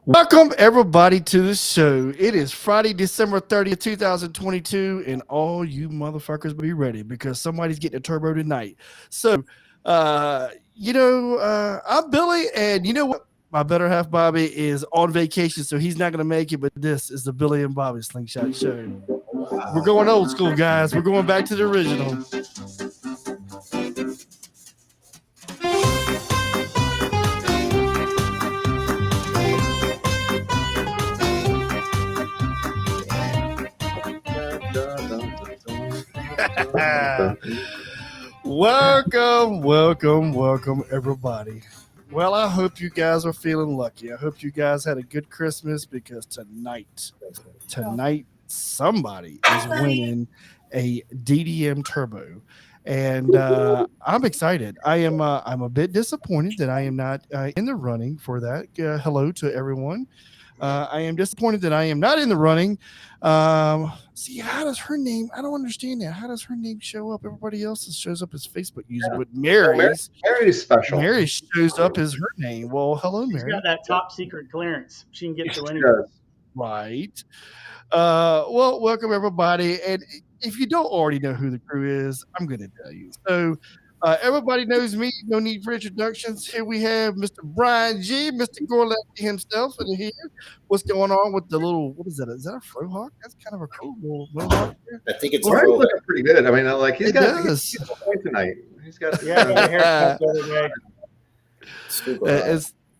Welcome everybody to the show. It is Friday, December 30th, 2022, and all you motherfuckers be ready because somebody's getting a turbo tonight. So, I'm Billy, and you know what? My better half Bobby is on vacation, so he's not going to make it, but this is the Billy and Bobby Slingshot Show. We're going old school, guys. We're going back to the original. Welcome, everybody. Well, I hope you guys are feeling lucky. I hope you guys had a good Christmas because tonight, somebody is winning a DDM Turbo, and I'm excited. I'm a bit disappointed that I am not in the running for that. Hello to everyone. I am disappointed that I am not in the running. See, how does her name? I don't understand that. How does her name show up? Everybody else's shows up as Facebook user, but Mary's special. Mary shows up as her name. Well, hello, She's Mary. got that top secret clearance. She can get to She anything. does. Right. Well, welcome everybody. And if you don't already know who the crew is, I'm going to tell you. So, everybody knows me. No need for introductions. Here we have Mr. Brian G, Mr. Gorley himself in here. What's going on with the little? What is that? Is that a frohawk? That's kind of a cool little mohawk there. I think it's Brian's looking pretty good. I mean, like he's It got does. he's got a point tonight. He's got Yeah, I got a haircut the other day.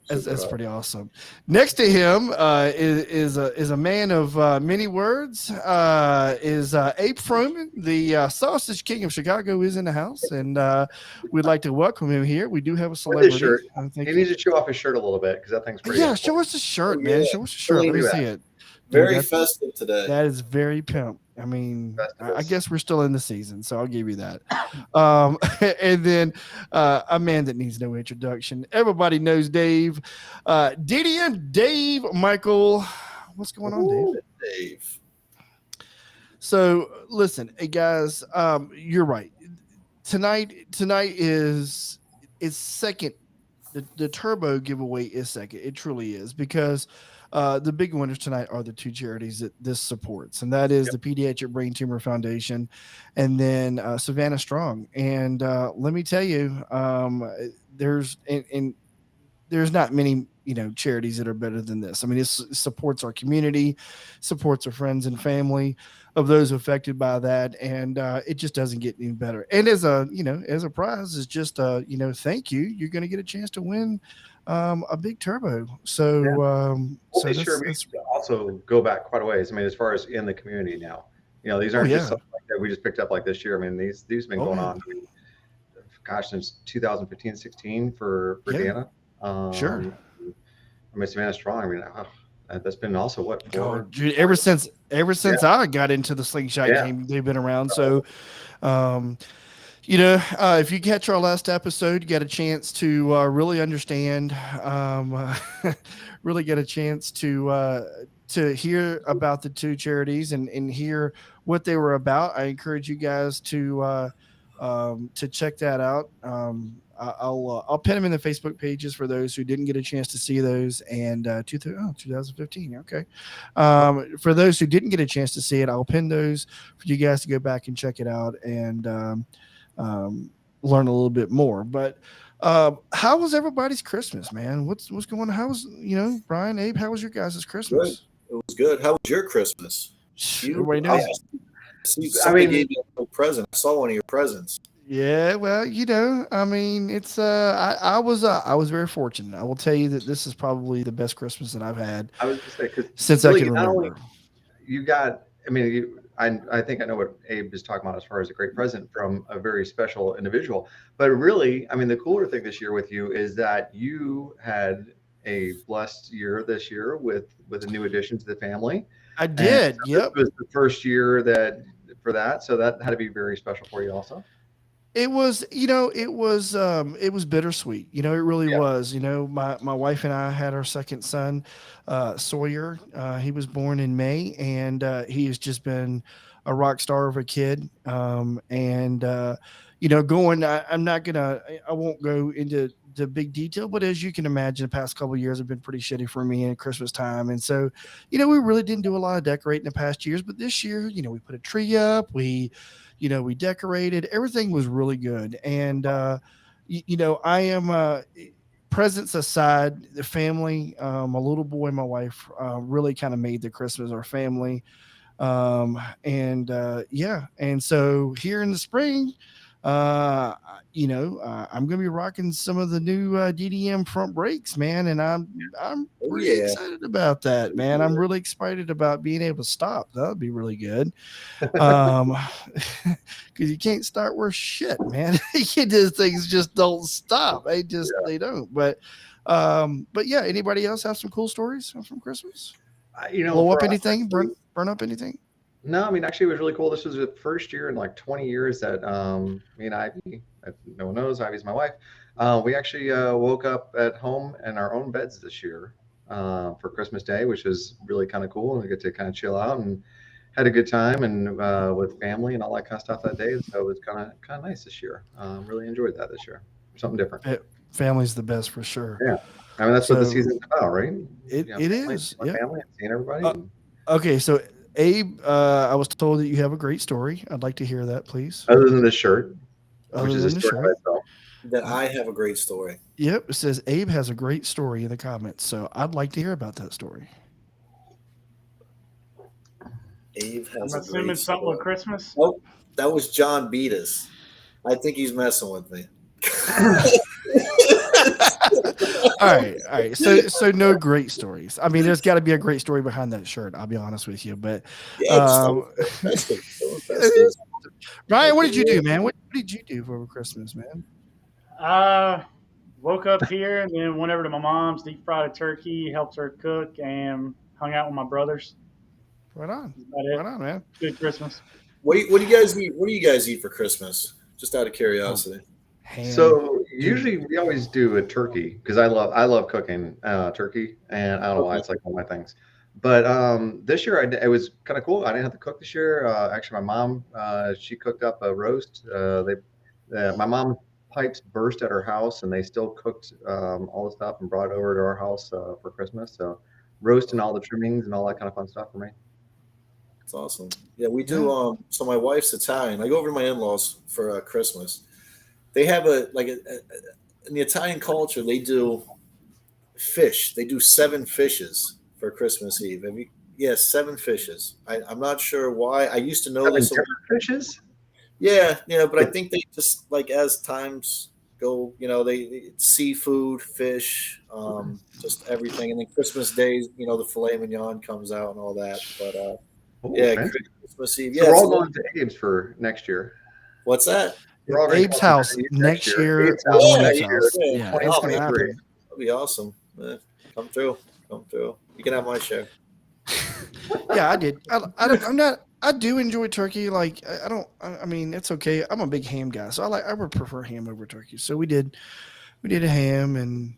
That's pretty awesome. Next to him is a man of many words. Is Abe Froman, the Sausage King of Chicago, is in the house, and we'd like to welcome him here. We do have a with celebrity. his shirt. I think He needs to show off his shirt a little bit because that thing's pretty. yeah, show us the shirt, man. Yeah. Show us the shirt. Let me do see that. it. very Dude, festive today. that is very pimp. I mean, I Festivus. guess we're still in the season, so I'll give you that. And then a man that needs no introduction. Everybody knows Dave. DDM Dave Michael. What's going on, Dave? Dave. So listen, hey guys, you're right. Tonight is second. The turbo giveaway is second. It truly is because the big winners tonight are the two charities that this supports, and that is the Pediatric Brain Tumor Foundation, and then Savannah Strong. And let me tell you, there's not many charities that are better than this. I mean, it supports our community, supports our friends and family of those affected by that, and it just doesn't get any better. And as a prize is just thank you. You're going to get a chance to win a big turbo. So So that's also go back quite a ways. I mean, as far as in the community now, these aren't just something like that we just picked up like this year. I mean, these have been going on. I mean, gosh, since 2015, 16 for Dana. Sure. I mean, Savannah Strong. I mean, that's been also what Oh, dude, ever since I got into the slingshot game, they've been around. So, if you catch our last episode, you get a chance to really understand, really get a chance to hear about the two charities and hear what they were about. I encourage you guys to check that out. I'll pin them in the Facebook pages for those who didn't get a chance to see those. And 2015, okay. For those who didn't get a chance to see it, I'll pin those for you guys to go back and check it out and learn a little bit more. But how was everybody's Christmas, man? What's going on? How was Brian, Abe? How was your guys' Christmas? Good. It was good. How was your Christmas? Everybody knows. Somebody gave you a present. I saw one of your presents. Yeah, well, I mean, it's I was very fortunate. I will tell you that this is probably the best Christmas that I've had I was just saying, 'cause since really, I can not remember. only you got, I mean, I think I know what Abe is talking about as far as a great present from a very special individual. But really, I mean, the cooler thing this year with you is that you had a blessed year this year with a new addition to the family. I did. And Yep. This was the first year for that, so that had to be very special for you also. It was, it was bittersweet. It really was. My wife and I had our second son, Sawyer. He was born in May, and he has just been a rock star of a kid. I'm not gonna, I won't go into into big detail, but as you can imagine, the past couple of years have been pretty shitty for me at Christmas time. And so, we really didn't do a lot of decorating the past years, but this year, we put a tree up, we decorated, everything was really good. And, I am, presents aside, the family, my little boy, my wife, really kind of made the Christmas our family. And so here in the spring, I'm gonna be rocking some of the new DDM front brakes, man, and I'm pretty excited about that, man. I'm really excited about being able to stop. That would be really good, because you can't start worth shit, man. Things just don't stop. They don't. But yeah. Anybody else have some cool stories from Christmas? Blow up anything? Burn up anything? No, I mean, actually, it was really cool. This was the first year in like 20 years that me and Ivy, no one knows, Ivy's my wife, we actually woke up at home in our own beds this year for Christmas Day, which was really kind of cool. And we get to kind of chill out and had a good time and with family and all that kind of stuff that day. So it was kind of nice this year. Really enjoyed that this year. Something different. Family's the best for sure. Yeah. I mean, that's what the season's about, right? It is. Yeah. Family and seeing everybody. Okay, so Abe, I was told that you have a great story. I'd like to hear that, please. Other than the shirt, Other than the shirt. That I have a great story. Yep, it says Abe has a great story in the comments, so I'd like to hear about that story. Abe has I'm assuming something with Christmas. Oh, that was John beat us. I think he's messing with me. All right. So no great stories. I mean, there's got to be a great story behind that shirt. I'll be honest with you, but Ryan, what did you do, man? What did you do for Christmas, man? Woke up here and then went over to my mom's, deep fried a turkey, helped her cook, and hung out with my brothers. Right on, man. Good Christmas. What do you guys eat? What do you guys eat for Christmas? Just out of curiosity. Ham. So usually we always do a turkey because I love cooking turkey, and I don't know why it's like one of my things. But this year it was kind of cool. I didn't have to cook this year. Actually, my mom she cooked up a roast. My mom's pipes burst at her house, and they still cooked all the stuff and brought it over to our house for Christmas. So roast and all the trimmings and all that kind of fun stuff for me. That's awesome. Yeah, we do. So my wife's Italian. I go over to my in-laws for Christmas. They have in the Italian culture, they do fish. They do 7 fishes for Christmas Eve. 7 fishes. I'm not sure why. I used to know this. Fishes? Yeah, but I think they just like as times go, they seafood, fish, just everything. And then Christmas Day, the filet mignon comes out and all that. But Christmas Eve. So we're all going to Abe's for next year. What's that? Abe's house next year. Abe's house next year. Yeah, it's gonna happen. That'd be awesome. Come through. You can have my share. Yeah, I did. I do enjoy turkey. Like I mean, it's okay. I'm a big ham guy, so I would prefer ham over turkey. So we did a ham and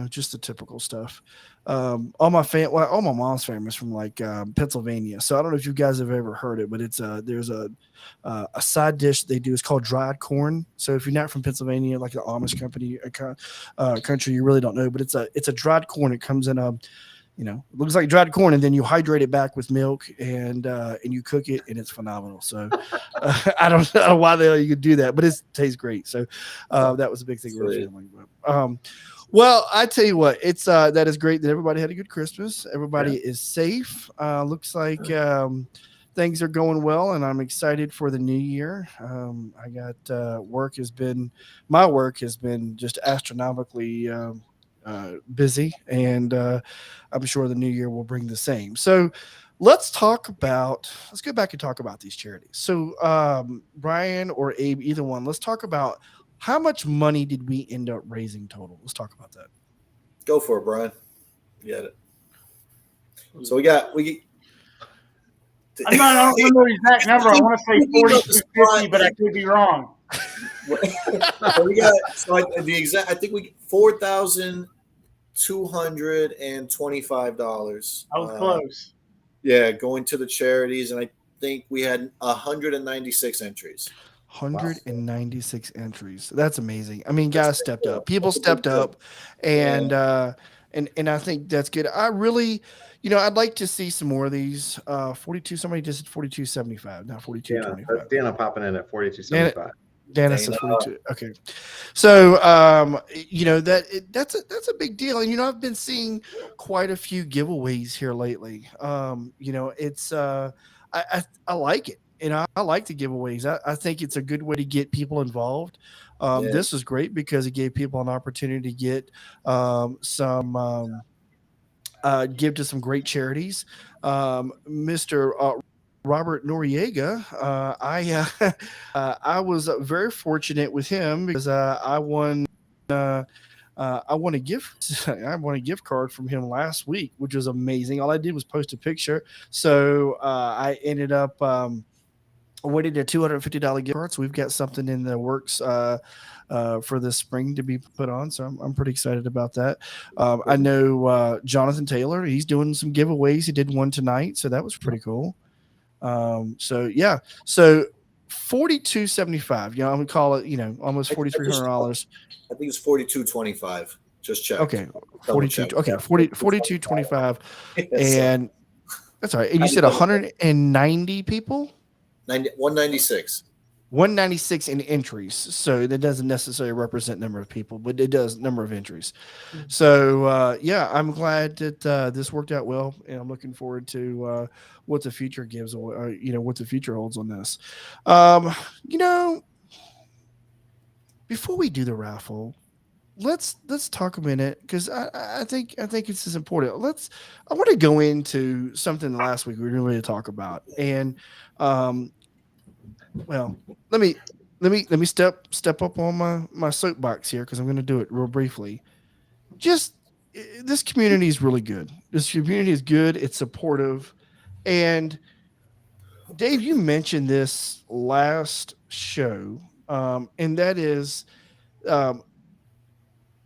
just the typical stuff. All my mom's family is from like Pennsylvania, so I don't know if you guys have ever heard it, but it's there's a side dish they do. It's called dried corn. So if you're not from Pennsylvania, like the Amish country, you really don't know. But it's a dried corn. It comes in it looks like dried corn, and then you hydrate it back with milk and you cook it, and it's phenomenal. So I don't know why the hell you could do that, but it tastes great. So that was a big thing for the family. Well, I tell you what, it's that is great that everybody had a good Christmas. Everybody is safe. Looks like things are going well, and I'm excited for the new year. I got my work has been just astronomically busy, and I'm sure the new year will bring the same. So let's go back and talk about these charities. So Brian or Abe, either one, let's talk about how much money did we end up raising total? Let's talk about that. Go for it, Brian. You got it. So we I don't remember the exact number. I want to say 4250, but I could be wrong. I think we $4,225. I was close. Yeah, going to the charities, and I think we had 196 entries. 196 entries. That's amazing. I mean, That's guys big stepped deal. up. People That's a big stepped deal. up, and and I think that's good. I really, I'd like to see some more of these. 42. Somebody just said 42.75, not Dana, 42.25. Dana popping in at Dan, 42.75. Dana said Dana. 42. Okay. So, that's a big deal. And, I've been seeing quite a few giveaways here lately. It's, I like it. I like the giveaways. I think it's a good way to get people involved. Yeah. This is great because it gave people an opportunity to get some, give to some great charities. Mr. Robert Noriega, I was very fortunate with him because I won. I won a gift. I won a gift card from him last week, which was amazing. All I did was post a picture, so I ended up winning a $250 gift card. So we've got something in the works for this spring to be put on. So I'm pretty excited about that. I know Jonathan Taylor. He's doing some giveaways. He did one tonight, so that was pretty cool. So 42.75. I'm gonna call it. Almost $4,300. I think it's 42.25. Just check. Okay, Double 42. check. Okay, Yeah. 42.25, So, and that's all right. And you said 190 people. 196. 196 in entries, so that doesn't necessarily represent number of people, but it does number of entries. So I'm glad that this worked out well, and I'm looking forward to what the future gives, or what the future holds on this. Before we do the raffle, let's talk a minute, because I think this is important. I want to go into something last week we didn't really talk about, and well, let me step up on my soapbox here, because I'm going to do it real briefly. Just this community is really good. This community is good. It's supportive, and Dave, you mentioned this last show, and that is,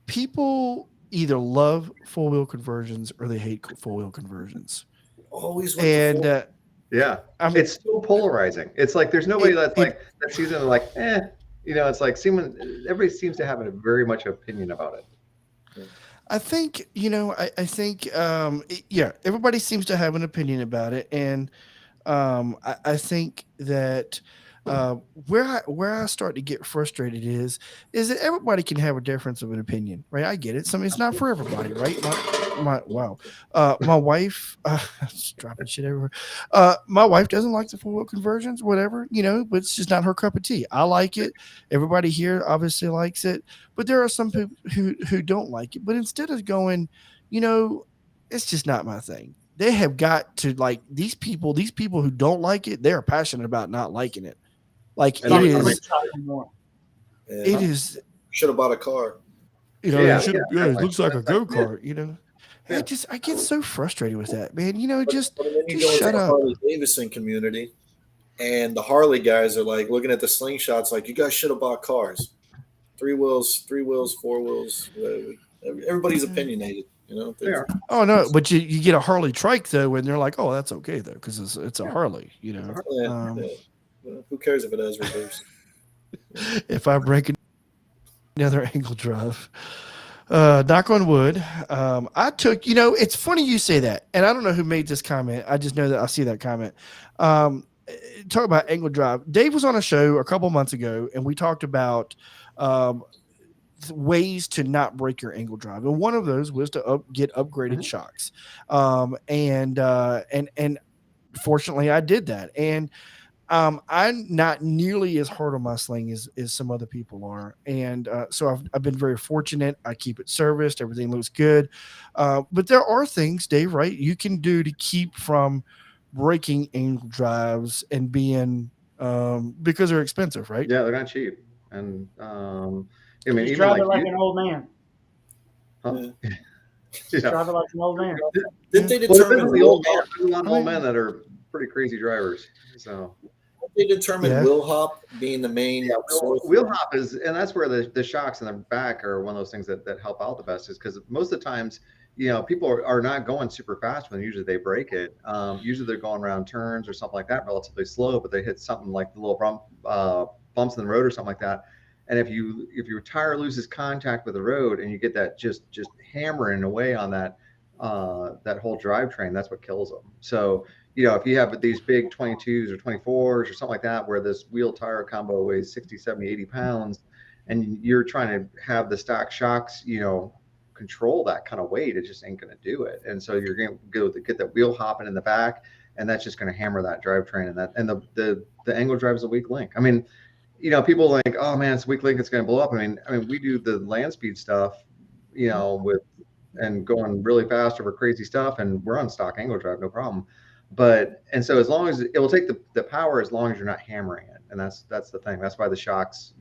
people either love full wheel conversions or they hate full wheel conversions, Always went to full. and Yeah, it's so polarizing. It's like there's nobody that sees it like, it's like everybody seems to have a very much opinion about it. I think, I think, everybody seems to have an opinion about it. And I think that where I start to get frustrated is that everybody can have a difference of an opinion, right? I get it. It's not for everybody, right? My wife, just dropping shit everywhere. My wife doesn't like the full wheel conversions, whatever, but it's just not her cup of tea. I like it. Everybody here obviously likes it, but there are some people who don't like it. But instead of going, it's just not my thing. They have got to, like, these people who don't like it, they're passionate about not liking it. Like, it is. Should have bought a car. It looks like a go-kart, I get so frustrated with that, man. Just shut up. Harley Davidson community, and the Harley guys are like looking at the slingshots like, you guys should have bought cars. 3 wheels, 4 wheels. Everybody's opinionated. Oh no, but you get a Harley trike though, and they're like, oh, that's okay though, because it's a Harley, Who cares if it has reverse? If I break another angle drive, knock on wood. I took, it's funny you say that, and I don't know who made this comment. I just know that I see that comment. Talk about angle drive. Dave was on a show a couple months ago, and we talked about ways to not break your angle drive, and one of those was to get upgraded shocks. And fortunately, I did that, and I'm not nearly as hard on my sling as some other people are, and so I've been very fortunate. I keep it serviced, everything looks good, but there are things, Dave, right, you can do to keep from breaking angle drives and being because they're expensive, right? Yeah, they're not cheap, and He's driving like an old man. Driving like an old man. Did they determine the old man? There's a lot of old men that are pretty crazy drivers. So they determine wheel hop being the main wheel hop is, and that's where the shocks in the back are one of those things that help out the best, is because most of the times, people are not going super fast when usually they break it. Usually they're going around turns or something like that relatively slow, but they hit something like the little bumps in the road or something like that. And if your tire loses contact with the road and you get that just hammering away on that that whole drivetrain, that's what kills them. So if you have these big 22s or 24s or something like that, where this wheel tire combo weighs 60, 70, 80 pounds, and you're trying to have the stock shocks, control that kind of weight, it just ain't going to do it. And so you're going to get that wheel hopping in the back, and that's just going to hammer that drivetrain. And the angle drive is a weak link. I mean, people think, oh man, it's a weak link, it's going to blow up. I mean, we do the land speed stuff, with and going really fast over crazy stuff, and we're on stock angle drive, no problem. And so as long as it will take the power, as long as you're not hammering it, and that's the thing. That's why the shocks,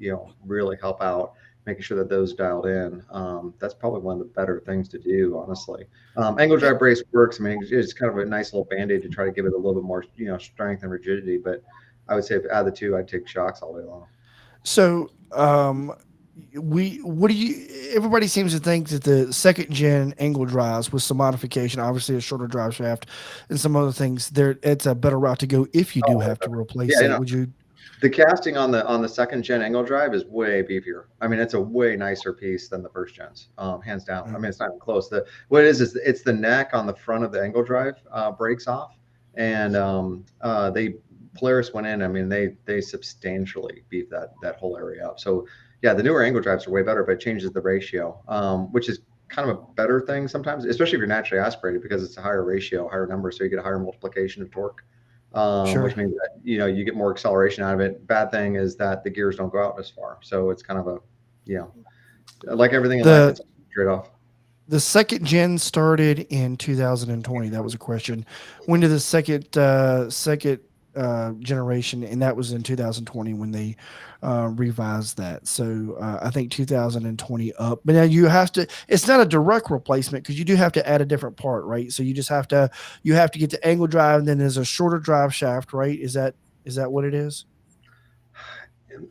really help out, making sure that those dialed in. That's probably one of the better things to do, honestly. Angle drive brace works. I mean, it's kind of a nice little band-aid to try to give it a little bit more, strength and rigidity. But I would say out of the two, I'd take shocks all day long. So, everybody seems to think that the second gen angle drives with some modification, obviously a shorter drive shaft and some other things, it's a better route to go if you do have to replace it. Would you? The casting on the second gen angle drive is way beefier. I mean, it's a way nicer piece than the first gens, hands down. I mean, it's not even close. What it is it's the neck on the front of the angle drive breaks off, and Polaris went in. I mean, they substantially beefed that whole area up. So yeah, the newer angle drives are way better, but it changes the ratio, which is kind of a better thing sometimes, especially if you're naturally aspirated, because it's a higher ratio, higher number, so you get a higher multiplication of torque, which means that you get more acceleration out of it. Bad thing is that the gears don't go out as far, so it's kind of a like everything in life, it's a trade-off. The second gen started in 2020. That was a question. When did the second generation, and that was in 2020 when they revised that. So I think 2020 up. But now it's not a direct replacement, because you do have to add a different part, right? So you have to get the angle drive, and then there's a shorter drive shaft, right? Is that what it is?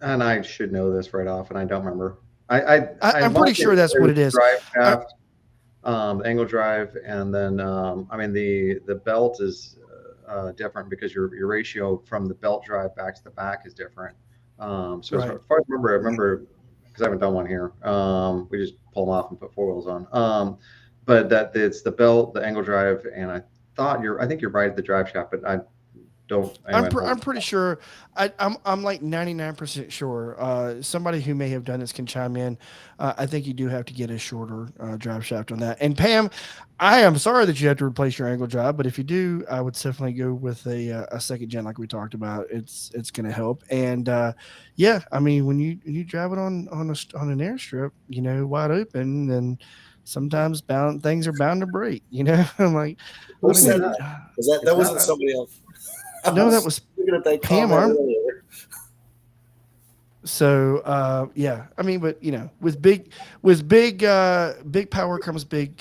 And I should know this right off, and I don't remember. I'm pretty sure that's what it is. Drive shaft, the angle drive, and then the belt is different, because your ratio from the belt drive back to the back is different. So right. As far as I remember, because I haven't done one here. We just pull them off and put four wheels on. But that it's the belt, the angle drive, and I think you're right at the drive shaft, but I don't. I'm pretty sure. I'm like 99% sure. Somebody who may have done this can chime in. I think you do have to get a shorter drive shaft on that. And Pam, I am sorry that you have to replace your angle drive, but if you do, I would definitely go with a second gen, like we talked about. It's going to help. And yeah, I mean, when you drive it on an airstrip, wide open, then sometimes things are bound to break. I'm like, who said that? That wasn't somebody else. No, that was looking at that Pam comment Arm. earlier. So yeah, I mean, but with big power comes big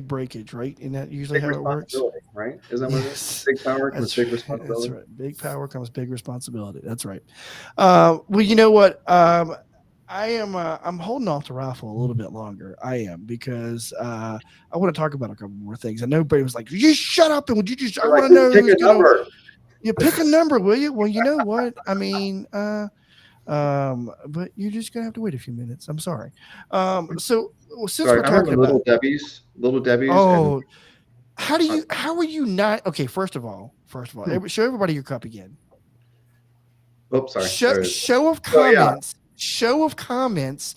breakage, right? And that usually how it works, right? Isn't that what it is? Big power comes big responsibility. That's right. Big power comes big responsibility. That's right. Well, you know what? I'm holding off the rifle a little bit longer. I am, because I want to talk about a couple more things. I know everybody was like, "You just shut up and would you just?" I want to know. Pick a number. You pick a number, will you? Well, you know what? I mean, but you're just gonna have to wait a few minutes. I'm sorry. So since we're talking about Little Debbie's. Oh, how are you not? Okay, first of all, show everybody your cup again. Oops, sorry. Show of comments. Show of comments.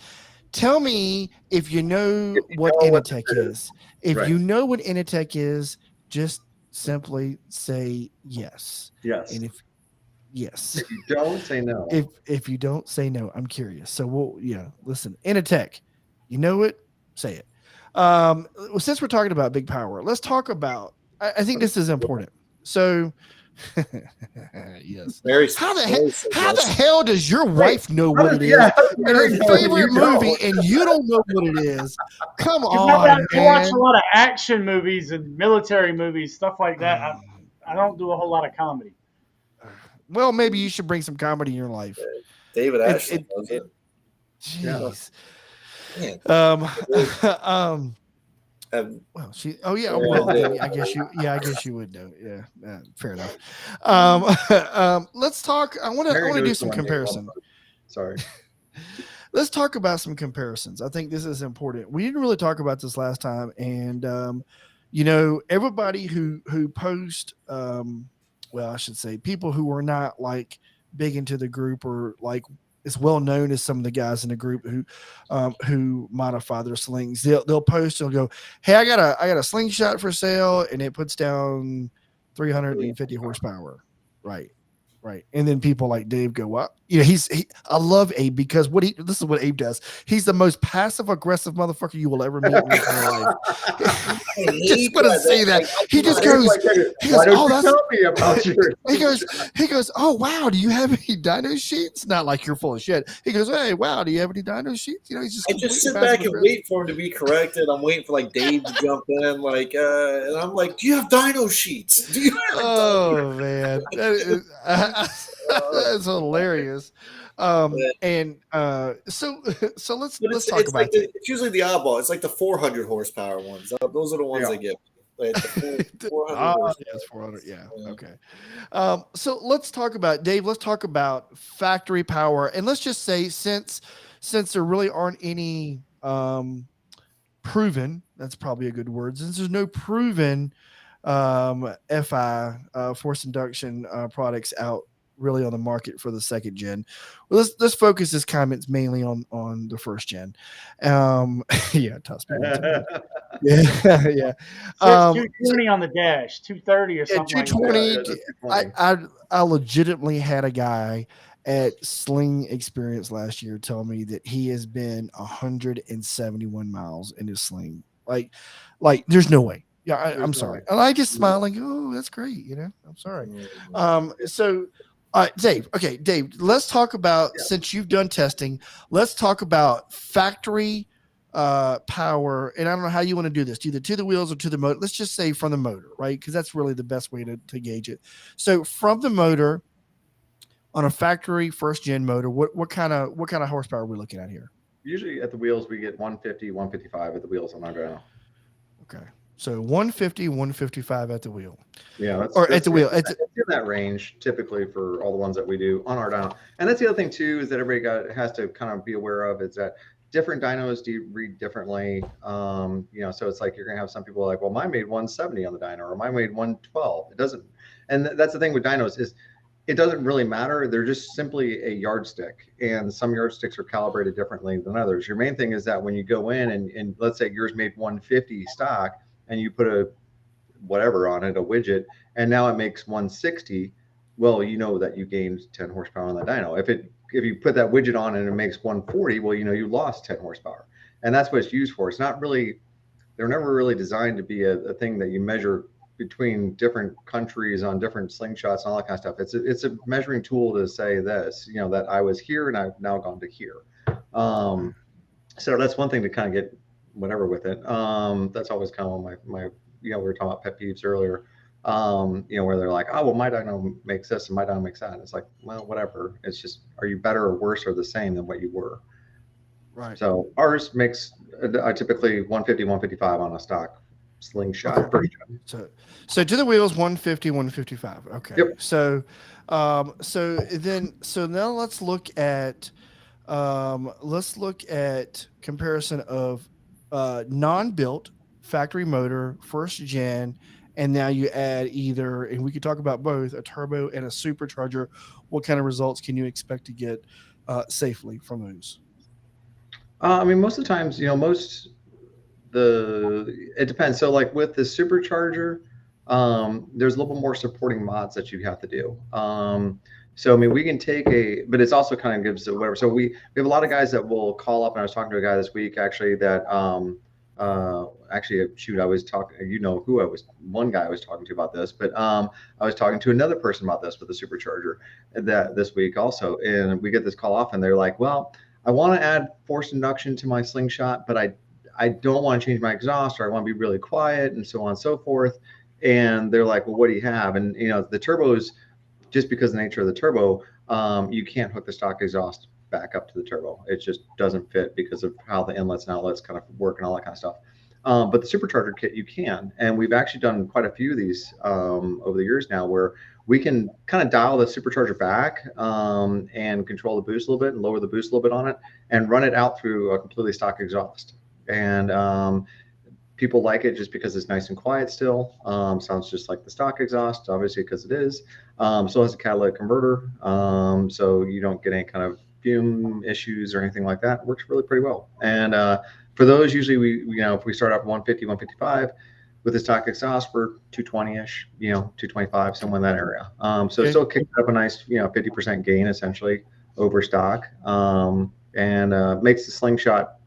Tell me if you know what Initech is. If you know what Initech is, just simply say yes. Yes. And if yes. If you don't, say no. If you don't, say no. I'm curious. So listen, Initech, you know it, say it. Since we're talking about big power, let's talk about, I think this is important. So yes. How the hell does your wife know what it is? And her favorite movie, and you don't know what it is? Come on, man. I watch a lot of action movies and military movies, stuff like that. I don't do a whole lot of comedy. Well, maybe you should bring some comedy in your life. David Ashley does it. Jeez. Yeah. Well, she. Oh yeah. Well, I guess you would know. Yeah. Fair enough. Let's talk. I want to do some comparison. Sorry. Let's talk about some comparisons. I think this is important. We didn't really talk about this last time, and everybody who post, well, I should say, people who are not like big into the group or like as well known as some of the guys in the group who modify their slings. They'll post and go, "Hey, I got a slingshot for sale," and it puts down 350 horsepower, right? Right. And then people like Dave go, "What?" I love Abe because this is what Abe does. He's the most passive aggressive motherfucker you will ever meet in your life. Just want to say that. He just goes, "Oh, that's tell me about your." He goes, "Oh, wow. Do you have any dyno sheets?" Not like you're full of shit. He goes, "Hey, wow. Do you have any dyno sheets?" He's I just sit back and wait for him to be corrected. I'm waiting for like Dave to jump in, and I'm like, "Do you have dyno sheets? Do you have dyno?" Man. That's hilarious. So let's talk about it. It's usually the oddball. It's like the 400 horsepower ones. Those are the ones I get. Like the 400 yes, 400. Yeah. Okay. So let's talk about Dave. Let's talk about factory power, and let's just say since there really aren't any proven. That's probably a good word. Since there's no proven FI force induction products out really on the market for the second gen. Well, let's focus this comments mainly on the first gen. Yeah, tough. Yeah. 220 on the dash, 230 or something. 220. Like I legitimately had a guy at Sling Experience last year tell me that he has been 171 miles in his sling. Like there's no way. Yeah, I'm sorry. And I just smiling. Oh, that's great. I'm sorry. So, Dave. Okay, Dave. Let's talk about since you've done testing. Let's talk about factory power. And I don't know how you want to do this, either to the wheels or to the motor. Let's just say from the motor, right? Because that's really the best way to gauge it. So, from the motor on a factory first gen motor, what kind of horsepower are we looking at here? Usually at the wheels we get 150, 155 at the wheels on our dyno. Okay. So 150, 155 at the wheel. Yeah, at the wheel. It's in that range typically for all the ones that we do on our dyno. And that's the other thing too is that everybody has to kind of be aware of is that different dynos do read differently. So it's like you're gonna have some people like, well, mine made 170 on the dyno, or mine made 112. It doesn't, and that's the thing with dynos is it doesn't really matter. They're just simply a yardstick, and some yardsticks are calibrated differently than others. Your main thing is that when you go in and let's say yours made 150 stock, and you put a whatever on it, a widget, and now it makes 160. Well, you know that you gained 10 horsepower on the dyno. If you put that widget on and it makes 140, well, you lost 10 horsepower, and that's what it's used for. It's not really, they're never really designed to be a thing that you measure between different countries on different slingshots and all that kind of stuff. It's a measuring tool to say this, that I was here and I've now gone to here. So that's one thing to kind of get whatever with it. That's always kind of my we were talking about pet peeves earlier, where they're like, oh, well, my dyno makes this and my dyno makes that. And it's like, well, whatever. It's just, are you better or worse or the same than what you were? Right. So ours makes typically 150, 155 on a stock slingshot. Okay. So to the wheels, 150, 155. Okay. Yep. So now let's look at comparison of non-built factory motor, first gen, and now you add either, and we could talk about both, a turbo and a supercharger. What kind of results can you expect to get safely from those? Most of the times, it depends. So like with the supercharger, there's a little bit more supporting mods that you have to do. So we can take but it's also kind of gives whatever. So we have a lot of guys that will call up, and I was talking to a guy this week actually that I was talking, one guy I was talking to about this, but I was talking to another person about this with the supercharger this week also, and we get this call off, and they're like, well, I want to add forced induction to my slingshot, but I don't want to change my exhaust, or I want to be really quiet, and so on and so forth. And they're like, well, what do you have? And the turbos, just because of the nature of the turbo, you can't hook the stock exhaust back up to the turbo. It just doesn't fit because of how the inlets and outlets kind of work and all that kind of stuff. But the supercharger kit, you can. And we've actually done quite a few of these over the years now where we can kind of dial the supercharger back and control the boost a little bit and lower the boost a little bit on it and run it out through a completely stock exhaust. And people like it just because it's nice and quiet still. Sounds just like the stock exhaust, obviously, because it is. So it has a catalytic converter, so you don't get any kind of fume issues or anything like that. It works really pretty well. And for those, usually if we start off 150, 155 with the stock exhaust, we're 220-ish, 225, somewhere in that area. So it still kicks up a nice, 50% gain essentially over stock, and makes the slingshot.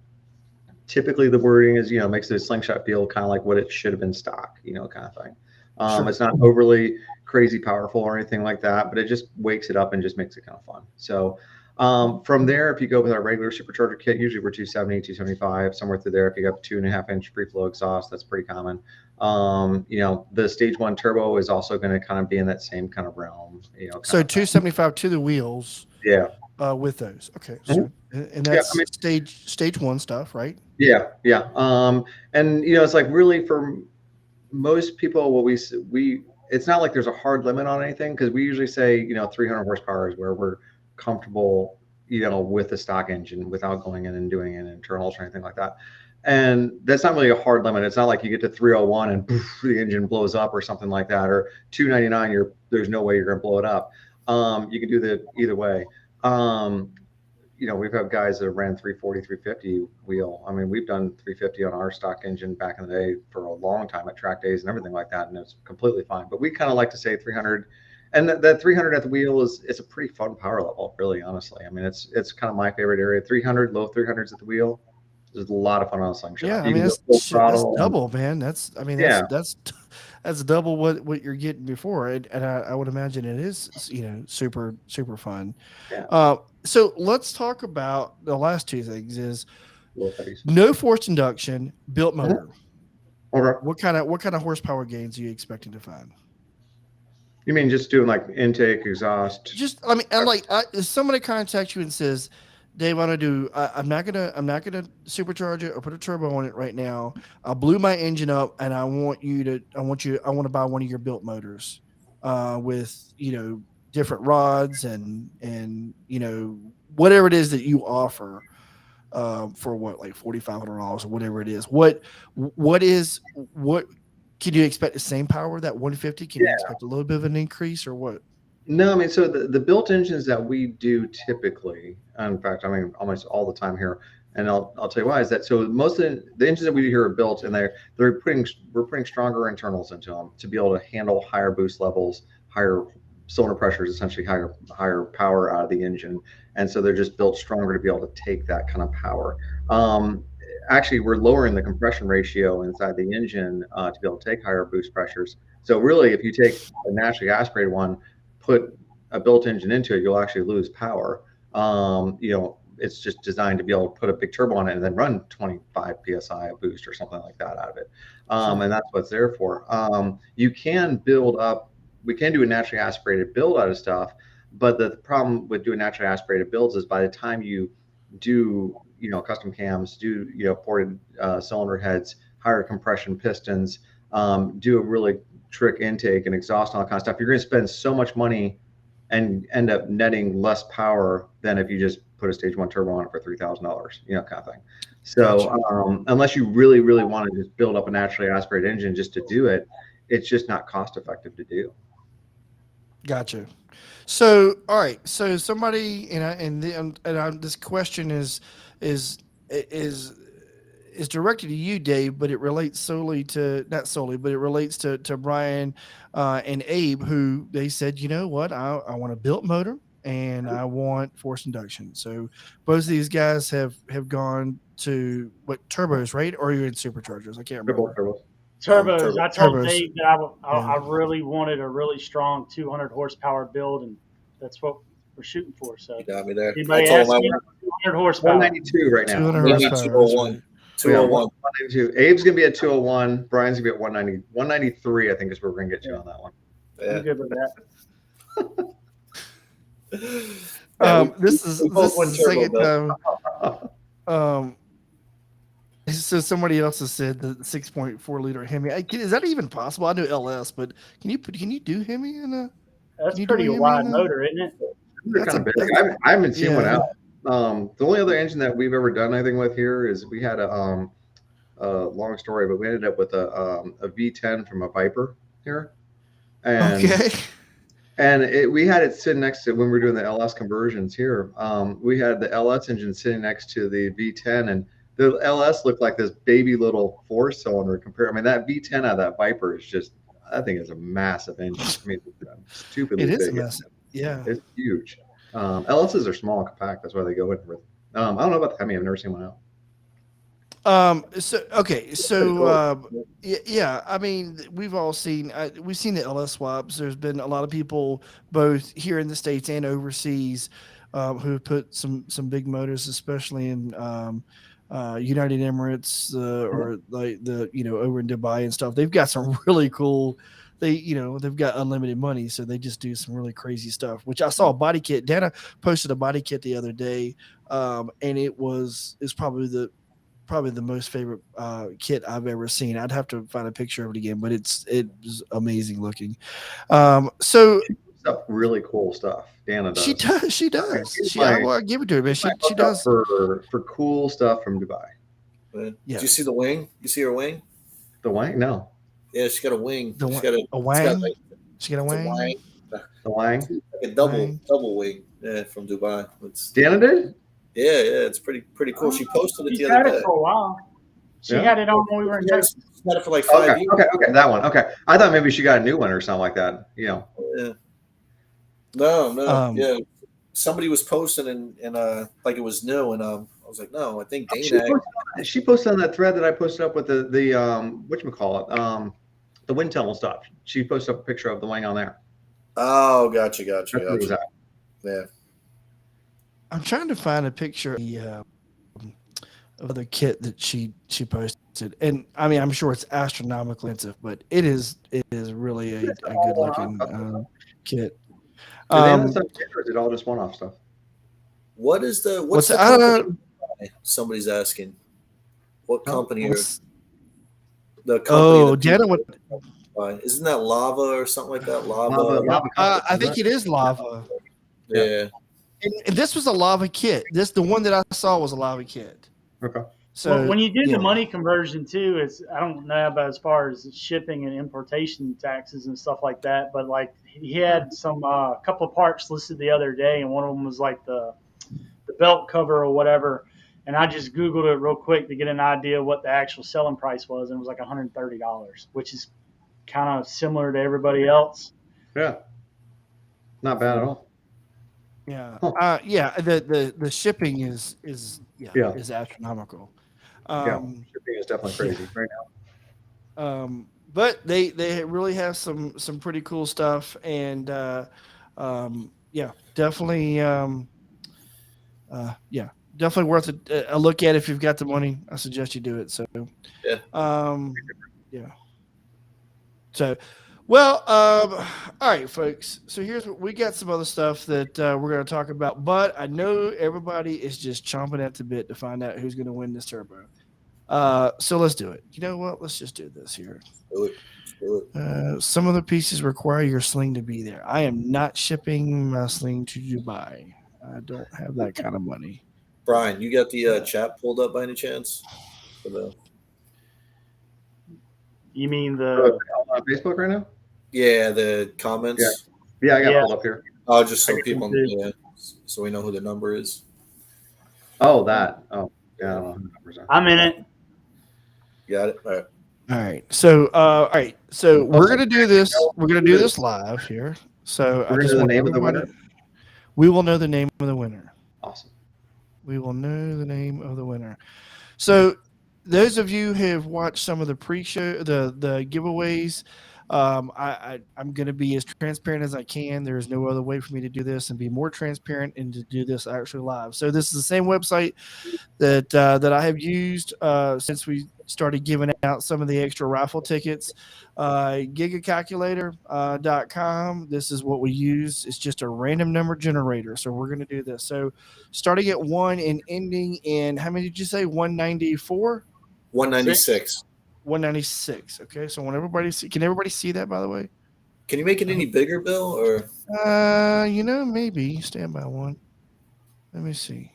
Typically, the wording is, makes the slingshot feel kind of like what it should have been stock, kind of thing. Sure. It's not overly crazy powerful or anything like that, but it just wakes it up and just makes it kind of fun. So from there, if you go with our regular supercharger kit, usually we're 270, 275, somewhere through there. If you have 2.5-inch free flow exhaust, that's pretty common. The stage 1 turbo is also going to kind of be in that same kind of realm. So 275 to the wheels. Yeah. With those. Okay. So, and that's stage 1 stuff, right? Yeah. And it's like really for most people, what we it's not like there's a hard limit on anything, because we usually say 300 horsepower is where we're comfortable with the stock engine without going in and doing an internals or anything like that. And that's not really a hard limit. It's not like you get to 301 and poof, the engine blows up or something like that, or 299 there's no way you're going to blow it up. You can do either way. We've had guys that ran 340, 350 wheel. I mean, we've done 350 on our stock engine back in the day for a long time at track days and everything like that, and it's completely fine. But we kind of like to say 300, and that 300 at the wheel it's a pretty fun power level, really, honestly. I mean, it's kind of my favorite area. 300, low 300s at the wheel. There's a lot of fun on a slingshot. Yeah, I mean, that's double, man. That's double what you're getting before, and I would imagine it is, super super fun. Yeah. So let's talk about the last two things: is no forced induction, built motor. Okay. What kind of horsepower gains are you expecting to find? You mean just doing like intake, exhaust? Somebody contacts you and says, Dave, I'm not gonna supercharge it or put a turbo on it right now. I blew my engine up, and I want to buy one of your built motors, with different rods and whatever it is that you offer, for what, like $4,500 or whatever it is. What can you expect? The same power, that 150? Can you expect a little bit of an increase or what? No, I mean, so the built engines that we do typically, in fact, I mean, almost all the time here, and I'll tell you why, is that so most of the engines that we do here are built, and we're putting stronger internals into them to be able to handle higher boost levels, higher cylinder pressures, essentially higher power out of the engine, and so they're just built stronger to be able to take that kind of power. Actually, we're lowering the compression ratio inside the engine to be able to take higher boost pressures. So really, if you take a naturally aspirated one, put a built engine into it, you'll actually lose power. It's just designed to be able to put a big turbo on it and then run 25 psi of boost or something like that out of it. And that's what it's there for. You can build up, we can do a naturally aspirated build out of stuff, but the problem with doing naturally aspirated builds is by the time you do, custom cams, do, ported cylinder heads, higher compression pistons, do a really trick intake and exhaust and all that kind of stuff, you're going to spend so much money and end up netting less power than if you just put a stage 1 turbo on it for $3,000, kind of thing. So unless you really, really want to just build up a naturally aspirated engine just to do it, it's just not cost effective to do. Gotcha. So, all right. So somebody, this question is directed to you, Dave, but it relates not solely, but it relates to Brian and Abe, who they said, you know what, I want a built motor and I want forced induction. So both of these guys have gone to what, turbos, right? Or are you in superchargers? I can't remember. Turbos. I told Turbos. Dave that I really wanted a really strong 200 horsepower build, and that's what we're shooting for. So You got me there. anybody I has told him 200 horsepower? 192 right now. 200 horsepower. 201. 201. 192. Abe's gonna be at 201. Brian's gonna be at 190. 193, I think, is where we're gonna get you on that one. I'm good with that. This is the second time. So somebody else has said the 6.4 liter Hemi. Is that even possible? I know LS, but can you do Hemi in a? That's Can you do pretty a Hemi wide in a? motor, isn't it? They're That's kind a of big. I haven't seen one yeah. out. The only other engine that we've ever done anything with here is we had a long story, but we ended up with a V10 from a Viper here, and Okay. we had it sitting next to when we were doing the LS conversions here. We had the LS engine sitting next to the V10, and the LS looked like this baby little four cylinder compared. I mean, that V10 out of that Viper is just, I think it's a massive engine. I mean, stupidly It is a big. mess. Yeah. It's huge. LSs are small and compact. That's why they go in with. I don't know about the Hemi. I've never seen one out. So okay. So yeah. I mean, we've all seen. We've seen the LS swaps. There's been a lot of people both here in the States and overseas who have put some big motors, especially in United Emirates or like over in Dubai and stuff. They've got some really cool. They've got unlimited money, so they just do some really crazy stuff. Which I saw a body kit. Dana posted a body kit the other day, and it's probably the most favorite kit I've ever seen. I'd have to find a picture of it again, but it's amazing looking. So Stuff, really cool stuff. Dana does. she does. I give it to her, man. She does for cool stuff from Dubai. Yeah. Did you see the wing? You see her wing? The wang? No. Yeah, she's got a wing. The She's got a wang. She got a it's a wang. wing. The wang? Like a double Wang. wing. Yeah, from Dubai. It's Dana did? yeah, it's pretty cool. She posted it She's the had other it day. for a while. She Yeah. had it on when we were in Texas. She's had it for like 5 Okay, years. okay, that one. Okay. I thought maybe she got a new one or something like that. Yeah. No. Yeah. Somebody was posting and like it was new, and I was like, no, I think Dana. She posted on that thread that I posted up with the whatchamacallit, the wind tunnel stuff. She posted up a picture of the wing on there. Oh, gotcha. That's what it was at. Yeah. I'm trying to find a picture of the kit that she posted, and I mean, I'm sure it's astronomically expensive, but it is really a good looking kit. Do they have stuff or is it all just one-off stuff? What's What's the company? Somebody's asking. What company are the company? Oh, that Dana would. isn't that lava or something like that? Lava. I think it is lava. Yeah. And this was a lava kit. The one that I saw was a lava kit. Okay. So Well, when you do the money conversion too, I don't know about as far as shipping and importation taxes and stuff like that, but like he had some couple of parts listed the other day, and one of them was like the belt cover or whatever. And I just Googled it real quick to get an idea what the actual selling price was, and it was like $130, which is kind of similar to everybody else. Yeah. Not bad at all. Yeah. Huh. The shipping is astronomical. Shipping is definitely crazy right now. But they really have some pretty cool stuff, and definitely definitely worth a look at if you've got the money. I suggest you do it. So So, well, all right, folks. So here's what we got. Some other stuff that we're going to talk about, but I know everybody is just chomping at the bit to find out who's going to win this turbo. So let's do it. You know what? Let's just do this here. Do it. Some of the pieces require your sling to be there. I am not shipping my sling to Dubai. I don't have that kind of money. Brian, you got the chat pulled up by any chance? You mean the On Facebook right now? Yeah, the comments. Yeah, I got it pulled up here. Oh, just so I people, can so we know who the number is. Oh, that. Oh, yeah. I don't know who the numbers are. I'm in it. Got it. All right. All right. So we're gonna do this. We're gonna do this live here. So We're gonna know the name of the winner. We will know the name of the winner. Awesome. We will know the name of the winner. So those of you who have watched some of the pre-show, the giveaways, I'm going to be as transparent as I can. There is no other way for me to do this and be more transparent and to do this actually live. So this is the same website that I have used since we started giving out some of the extra raffle tickets. Gigacalculator.com. This is what we use. It's just a random number generator. So we're going to do this. So starting at 1 and ending in, how many did you say? 194? 196. 196. Okay, so when everybody can everybody see that, by the way? Can you make it any bigger, Bill? Or Maybe. Stand by one. Let me see.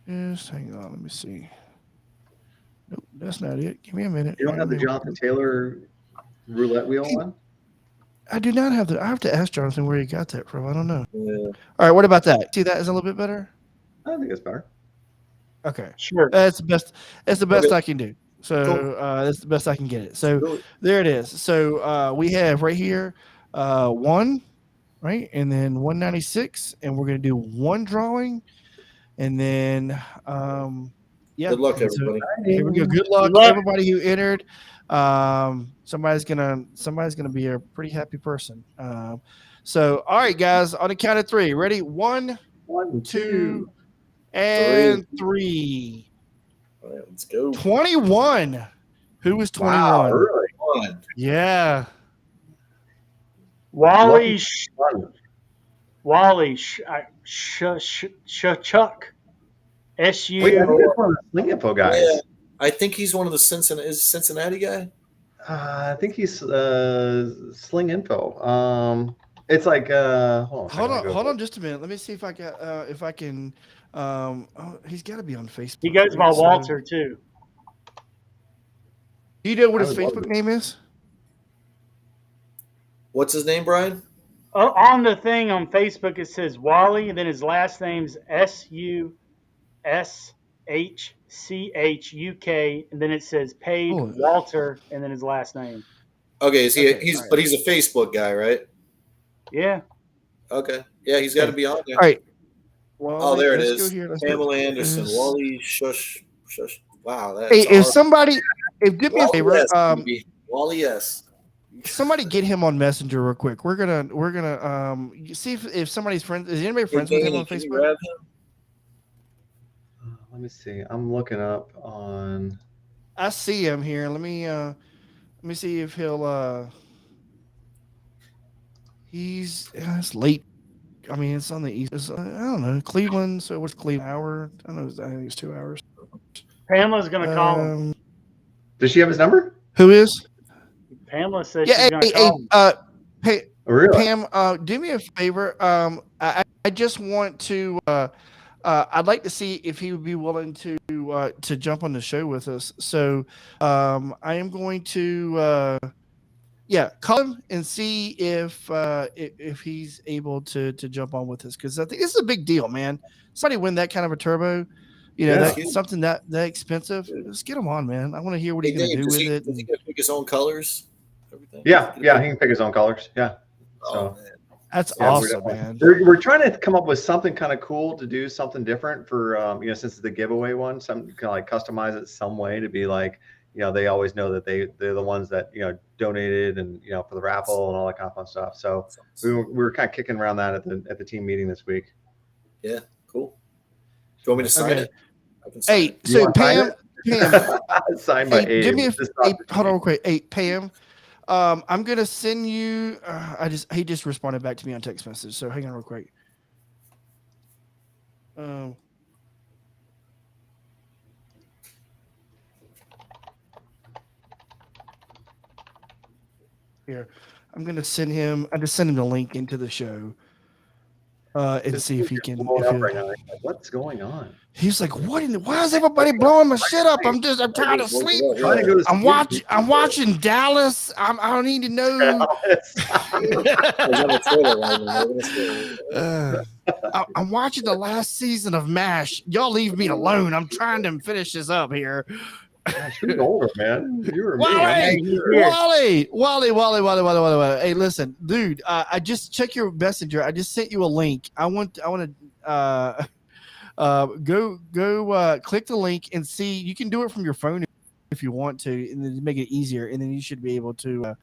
Just hang on. Let me see. Nope, that's not it. Give me a minute. You don't have the Jonathan Taylor roulette wheel on? I do not have the. I have to ask Jonathan where he got that from. I don't know. yeah. All right, what about that? See, that is a little bit better. I think it's better. Okay, Sure. that's the best. That's the best Okay. I can do. So Cool. that's the best I can get it. So Do it. there it is. So we have right here 1, right, and then 196, and we're gonna do one drawing, and then yeah. Good luck, and so everybody. here we go. Good luck, Good luck. everybody who entered. Somebody's gonna be a pretty happy person. So all right, guys, on the count of 3, ready? 1, 1, 2, and 3. All right, let's go. 21. Who was 21? Wow, really? One. Yeah. Wally Fun. Chuck. SU. Wait, I think it's one of the Sling Info guys. Yeah, I think he's one of the Cincinnati guy. I think he's Sling Info. It's like hold Hold on just a minute. Let me see if I can he's got to be on Facebook. He goes by right? So- Walter too. Do you know what I his would love Facebook it. name is? What's his name, Brian? On the thing on Facebook, it says Wally, and then his last name's SUSHCHUK, and then it says Paid Oh. Walter, and then his last name. Okay, is he? Okay, He's all right. but he's a Facebook guy, right? Yeah. Okay, yeah, he's got to be on there. All right. Well, Oh, there it let's is. go here. Let's go. Pamela Anderson, Yes. Wally Shush. Wow, that's Hey, if awesome. somebody, if do me a Wally favor, S, baby. Wally S. somebody get him on Messenger real quick. We're gonna see if somebody's friends. Is anybody friends with him on Can you Facebook? grab him? Let me see. I'm looking up on. I see him here. Let me see if he'll it's late. I mean, it's on the east. I don't know, Cleveland. So what's Cleveland hour? I don't know. I think it's 2 hours. Pamela's going to call him. Does she have his number? Who is? Pamela says Yeah. she's going to call him. Hey, Oh, really? Pam, do me a favor. I just want to. I'd like to see if he would be willing to jump on the show with us. So I am going to call him and see if he's able to jump on with us, because I think this is a big deal, man. Somebody win that kind of a turbo, Yeah. that's something that expensive. Let's get him on, man. I want to hear what he's going to do does with he, it. does he get to pick his own colors? Everything? Yeah, he can pick his own colors. Yeah. Oh, So man. That's yeah, awesome, man. We're trying to come up with something kind of cool to do something different for since it's the giveaway one, some kind of like customize it some way to be like, they always know that they're the ones that donated and for the raffle and all that kind of fun stuff. So we were kind of kicking around that at the team meeting this week. Yeah, cool. Do you want me to sign Okay. it? I can sign Hey, it. You so want to sign Pam, Signed by hey, Abe. do me This hold on real quick. Hey, Pam, I'm gonna send you. He just responded back to me on text message. So hang on real quick. Here, I'm gonna send him. I just send him the link into the show, and see if he can. blowing If up he- right now. Like, what's going on? He's like, what? Why is everybody blowing my shit up? I'm tired of sleep. Trying to go to I'm sleep. watching Dallas. I don't need to know. I'm watching the last season of MASH. Y'all leave me alone. I'm trying to finish this up here. Gosh, you're older, man. You were Wally. Hey, listen, dude. I just check your messenger. I just sent you a link. I want to go click the link and see. You can do it from your phone if you want to, and then make it easier. And then you should be able to.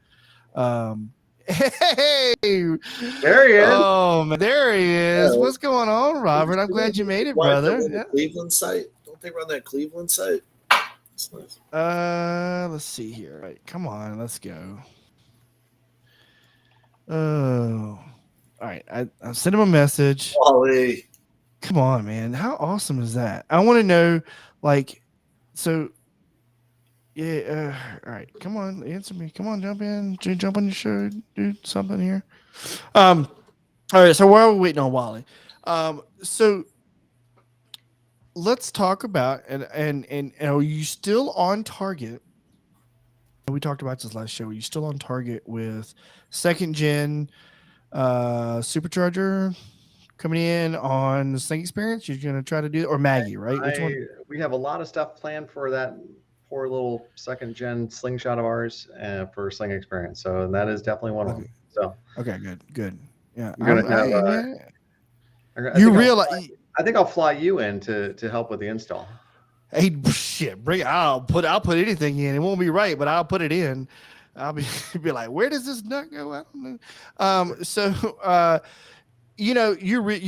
Hey, There he is. oh man, there he is. Yeah. What's going on, Robert? I'm glad you made it, Why brother. don't they run Yeah. the Cleveland site? Don't they run that Cleveland site? That's nice. Let's see here. Right, come on, let's go. Oh, all right. I sent him a message. Wally. Come on, man. How awesome is that? I want to know, like, so Yeah. All right. Come on, answer me. Come on, jump in. Jump on your show. Do something here. All right. So while we're waiting on Wally, so let's talk about and are you still on target? We talked about this last show. Are you still on target with second gen supercharger coming in on the Sling Experience? You're gonna try to do or Maggie, right? Which one? We have a lot of stuff planned for that poor little second gen slingshot of ours for Sling Experience. So that is definitely one of them. So Okay, good. Yeah, we're gonna have. yeah. I You think realize? I think I'll fly you in to help with the install. Hey, shit, bring it. I'll put anything in. It won't be right, but I'll put it in. I'll be be like, where does this nut go? I don't know. You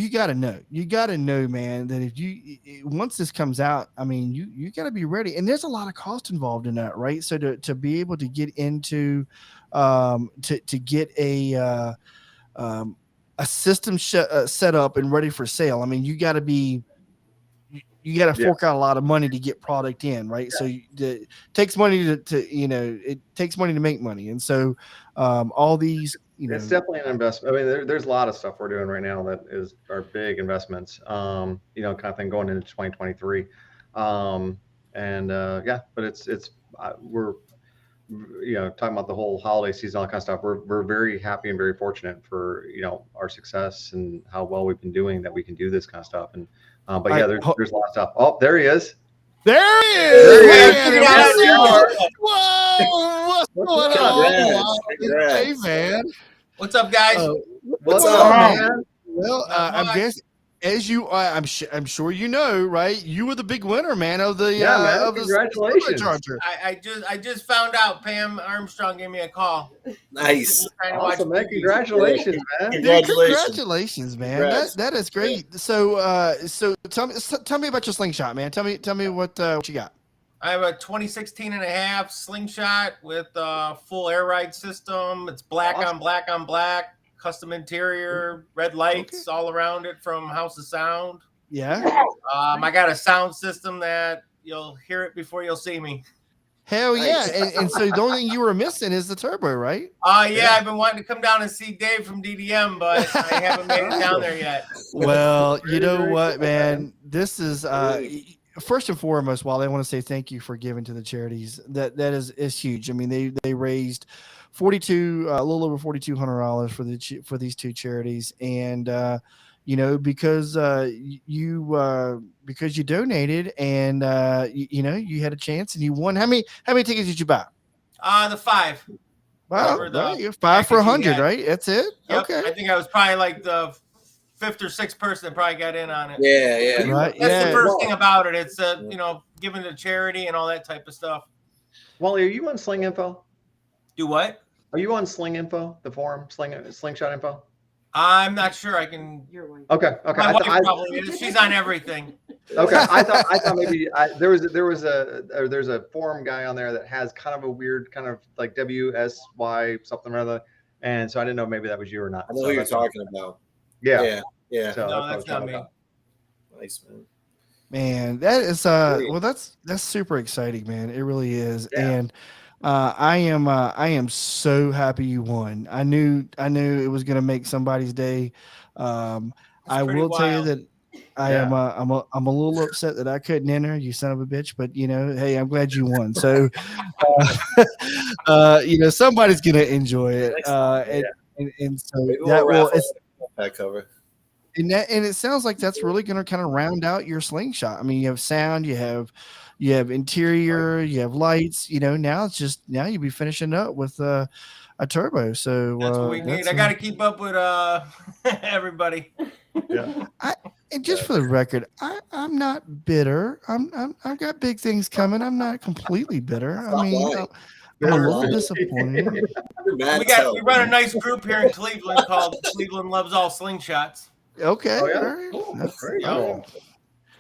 gotta know. You gotta know, man, that if once this comes out, I mean, you gotta be ready. And there's a lot of cost involved in that, right? So to be able to get into to get a system set up and ready for sale. I mean, you got to fork out a lot of money to get product in, right? Yeah. So it takes money it takes money to make money, and so all these, it's definitely an investment. I mean, there's a lot of stuff we're doing right now that are big investments. Kind of thing going into 2023, but we're talking about the whole holiday season, all that kind of stuff. We're very happy and very fortunate for our success and how well we've been doing that we can do this kind of stuff. And there's a lot of stuff. Oh, there he is. There he is. Whoa, what's going on? Hey, man. What's up, guys? What's up, man? Well, I guess as you, I'm sure you know, right? You were the big winner, man, of the man. of Congratulations. Supercharger. I just found out. Pam Armstrong gave me a call. Nice. Awesome, man. Congratulations, man. Congratulations, man. Congrats. That is great. So tell me about your slingshot, man. Tell me what you got. I have a 2016 and a half slingshot with a full air ride system. It's black on black on black, custom interior, red lights all around it from House of Sound. Yeah. I got a sound system that you'll hear it before you'll see me. Hell yeah. And so the only thing you were missing is the turbo, right? Yeah, I've been wanting to come down and see Dave from DDM, but I haven't made it down there yet. Well, you know what, man? This is first and foremost, Wally, I want to say thank you for giving to the charities. That is huge. I mean, they raised a little over $4,200 for these two charities, and because you donated and you had a chance and you won. How many tickets did you buy? The 5. Wow, right. You're 5 for 100, right? That's it. Yep. Okay. I think I was probably like the 5th or 6th person that probably got in on it. Yeah. Right. That's the first thing about it. It's giving to charity and all that type of stuff. Wally, are you on Sling Info? Do what? Are you on Sling Info, the forum, Slingshot Info? I'm not sure. I can. Okay. My wife probably is. She's on everything. Okay. I thought maybe there's a forum guy on there that has kind of a weird kind of like WSY something or other, and so I didn't know maybe that was you or not. I know who you're talking about. Yeah. So no, that's not me. Nice, man. Man, that is that's super exciting, man. It really is. Yeah. And I am so happy you won. I knew it was gonna make somebody's day. I will tell you that I'm a little upset that I couldn't enter, you son of a bitch, but hey, I'm glad you won. So somebody's gonna enjoy it. And so that will that cover. And it sounds like that's really going to kind of round out your slingshot. I mean, you have sound, you have interior, you have lights. Now you'll be finishing up with a turbo. So that's what we need. I got to keep up with everybody. Yeah. And just for the record, I'm not bitter. I've got big things coming. I'm not completely bitter. I mean, I'm a little disappointed. We run a nice group here in Cleveland called Cleveland Loves All Slingshots. Okay. Oh, yeah? All right. Cool. That's great. Cool.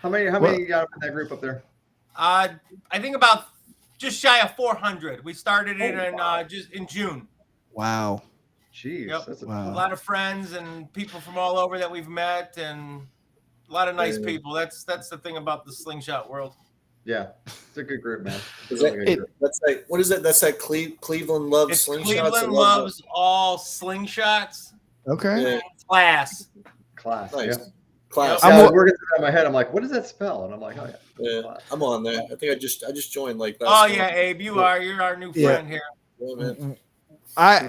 How many you got in that group up there? I think about just shy of 400. We started it just in June. Wow. Jeez. Yep. That's a lot of friends and people from all over that we've met, and a lot of nice people. That's the thing about the slingshot world. Yeah, it's a good group, man. Is Really that, good group. that's like, what is that? That's that Cleveland loves It's slingshots. Cleveland and loves all slingshots. Okay. Yeah, Class. Class. nice. Yeah. Class. Yeah, I'm I was wa- working through that in my head. I'm like, what does that spell? And I'm like, oh yeah. Yeah, Class. I'm on there. I think I just joined like Oh last yeah, month. Abe, you're our new Yeah. friend here. Yeah, man. I'm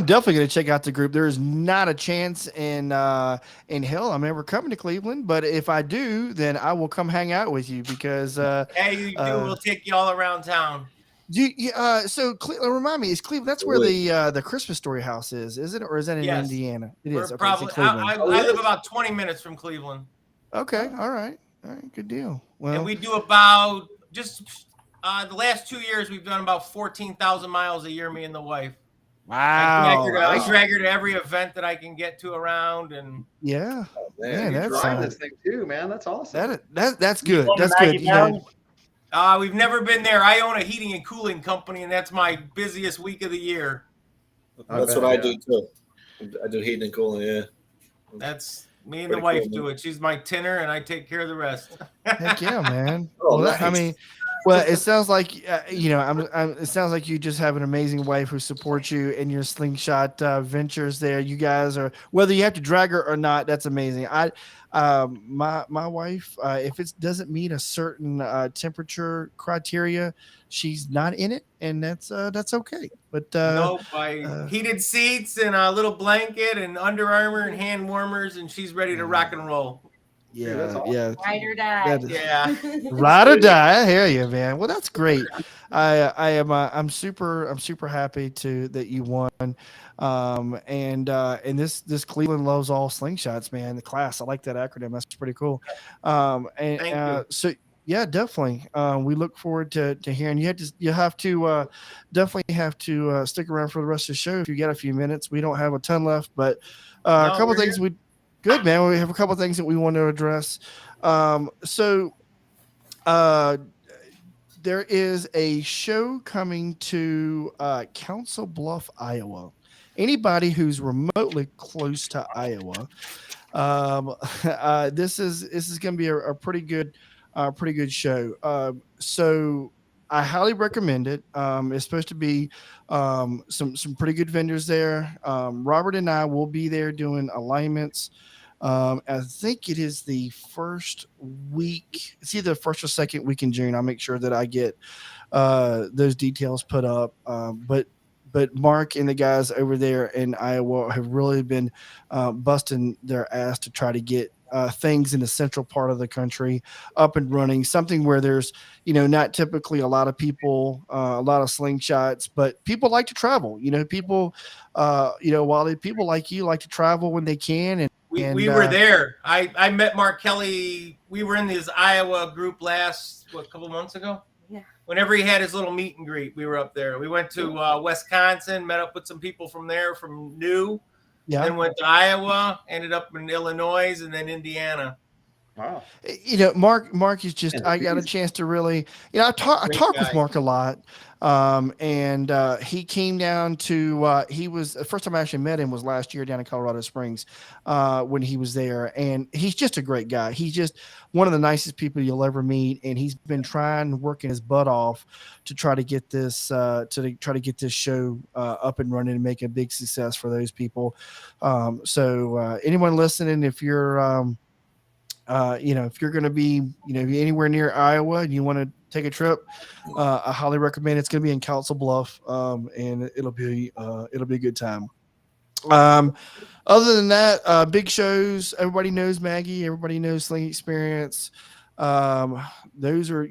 definitely going to check out the group. There is not a chance in hell I'm ever coming to Cleveland, but if I do, then I will come hang out with you because Hey, you do. We'll take you all around town. remind me, is Cleveland? That's where the Christmas Story house is it, or is that in Yes. Indiana? It We're is. Okay, probably. it's in Cleveland. I live about 20 minutes from Cleveland, Okay, all right, good deal. Well, and we do about just the last 2 years we've done about 14,000 miles a year. Me and the wife. wow, I drag her to every event that I can get to around, and yeah, Man, yeah, You're that's driving this thing too, man. That's awesome. that's good. Going to That's good. Maggie You know, Valley? we've never been there. I own a heating and cooling company, and that's my busiest week of the year. that's what I do too. I do heating and cooling. Yeah. That's me and Pretty the wife cool, do man. it. She's my tinner, and I take care of the rest. heck yeah, man. Oh, Well, I nice. mean, well, it sounds like it sounds like you just have an amazing wife who supports you in your slingshot ventures. There, you guys are, whether you have to drag her or not. That's amazing. My wife, if it doesn't meet a certain temperature criteria, she's not in it, and that's okay. But Nope, I heated seats and a little blanket and Under Armour and hand warmers, and she's ready to rock and roll. yeah, that's awesome. yeah. Ride or die. That is- Yeah. Ride or die. I hear you, man. Well, that's great. I'm super happy that you won. And this Cleveland loves all slingshots, man. The class. I like that acronym. That's pretty cool. Thank you. So yeah, definitely. We look forward to hearing. You have to definitely have to stick around for the rest of the show if you get a few minutes. We don't have a ton left, but a No, couple we're things good, man. We have a couple things that we want to address. There is a show coming to Council Bluff, Iowa. Anybody who's remotely close to Iowa, this is going to be a pretty good show. So I highly recommend it. It's supposed to be some pretty good vendors there. Robert and I will be there doing alignments. I think it is the first week. It's either the first or second week in June. I'll make sure that I get those details put up. But Mark and the guys over there in Iowa have really been busting their ass to try to get things in the central part of the country up and running. Something where there's, not typically a lot of people, a lot of slingshots, but people like to travel. People, while people like you like to travel when they can. And We were there. I met Mark Kelly. We were in his Iowa group last, a couple months ago? Yeah. Whenever he had his little meet and greet, we were up there. We went to Wisconsin, met up with some people from there, from New. Yeah. Then went to Iowa, ended up in Illinois, and then Indiana. Wow. Mark is just, I got a chance to really, I talk with guy. Mark a lot. And he came down to, he was, the first time I actually met him was last year down in Colorado Springs when he was there. And he's just a great guy. He's just one of the nicest people you'll ever meet. And he's been working his butt off to try to get this, show up and running and make a big success for those people. So anyone listening, if you're, if you're going to be, anywhere near Iowa and you want to take a trip, I highly recommend it. It's going to be in Council Bluff, and it'll be a good time. Other than that, big shows. Everybody knows Maggie. Everybody knows Sling Experience. Those are,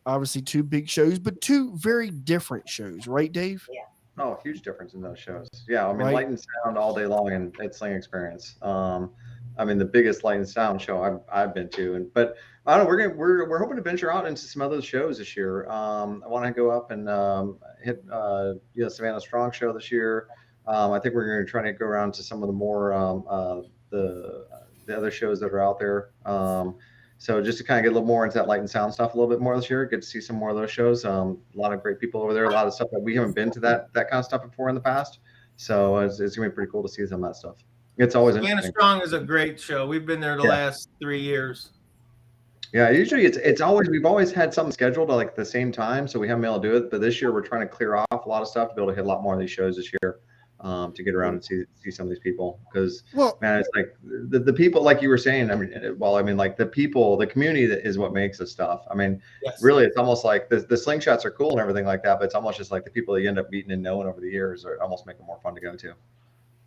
obviously two big shows, but two very different shows, right, Dave? Yeah. Oh, huge difference in those shows. Yeah, I mean, Right. Light and Sound all day long and at Sling Experience. I mean, the biggest Light and Sound show I've been to, but I don't know. We're hoping to venture out into some other shows this year. I want to go up and hit Savannah Strong show this year. I think we're going to try to go around to some of the more the other shows that are out there. So just to kind of get a little more into that Light and Sound stuff a little bit more this year, get to see some more of those shows. A lot of great people over there, a lot of stuff that we haven't been to that kind of stuff before in the past. So it's gonna be pretty cool to see some of that stuff. It's always Savannah interesting. Strong is a great show. We've been there the last 3 years. Yeah, usually it's always we've always had something scheduled at like the same time, so we haven't been able to do it. But this year we're trying to clear off a lot of stuff to be able to hit a lot more of these shows this year, to get around and see some of these people. Because Well, man, it's like the people, like you were saying. I mean, well, I mean, like the people, the community that is what makes this stuff. I mean, Yes. really, it's almost like the slingshots are cool and everything like that, but it's almost just like the people that you end up meeting and knowing over the years are almost make it more fun to go to.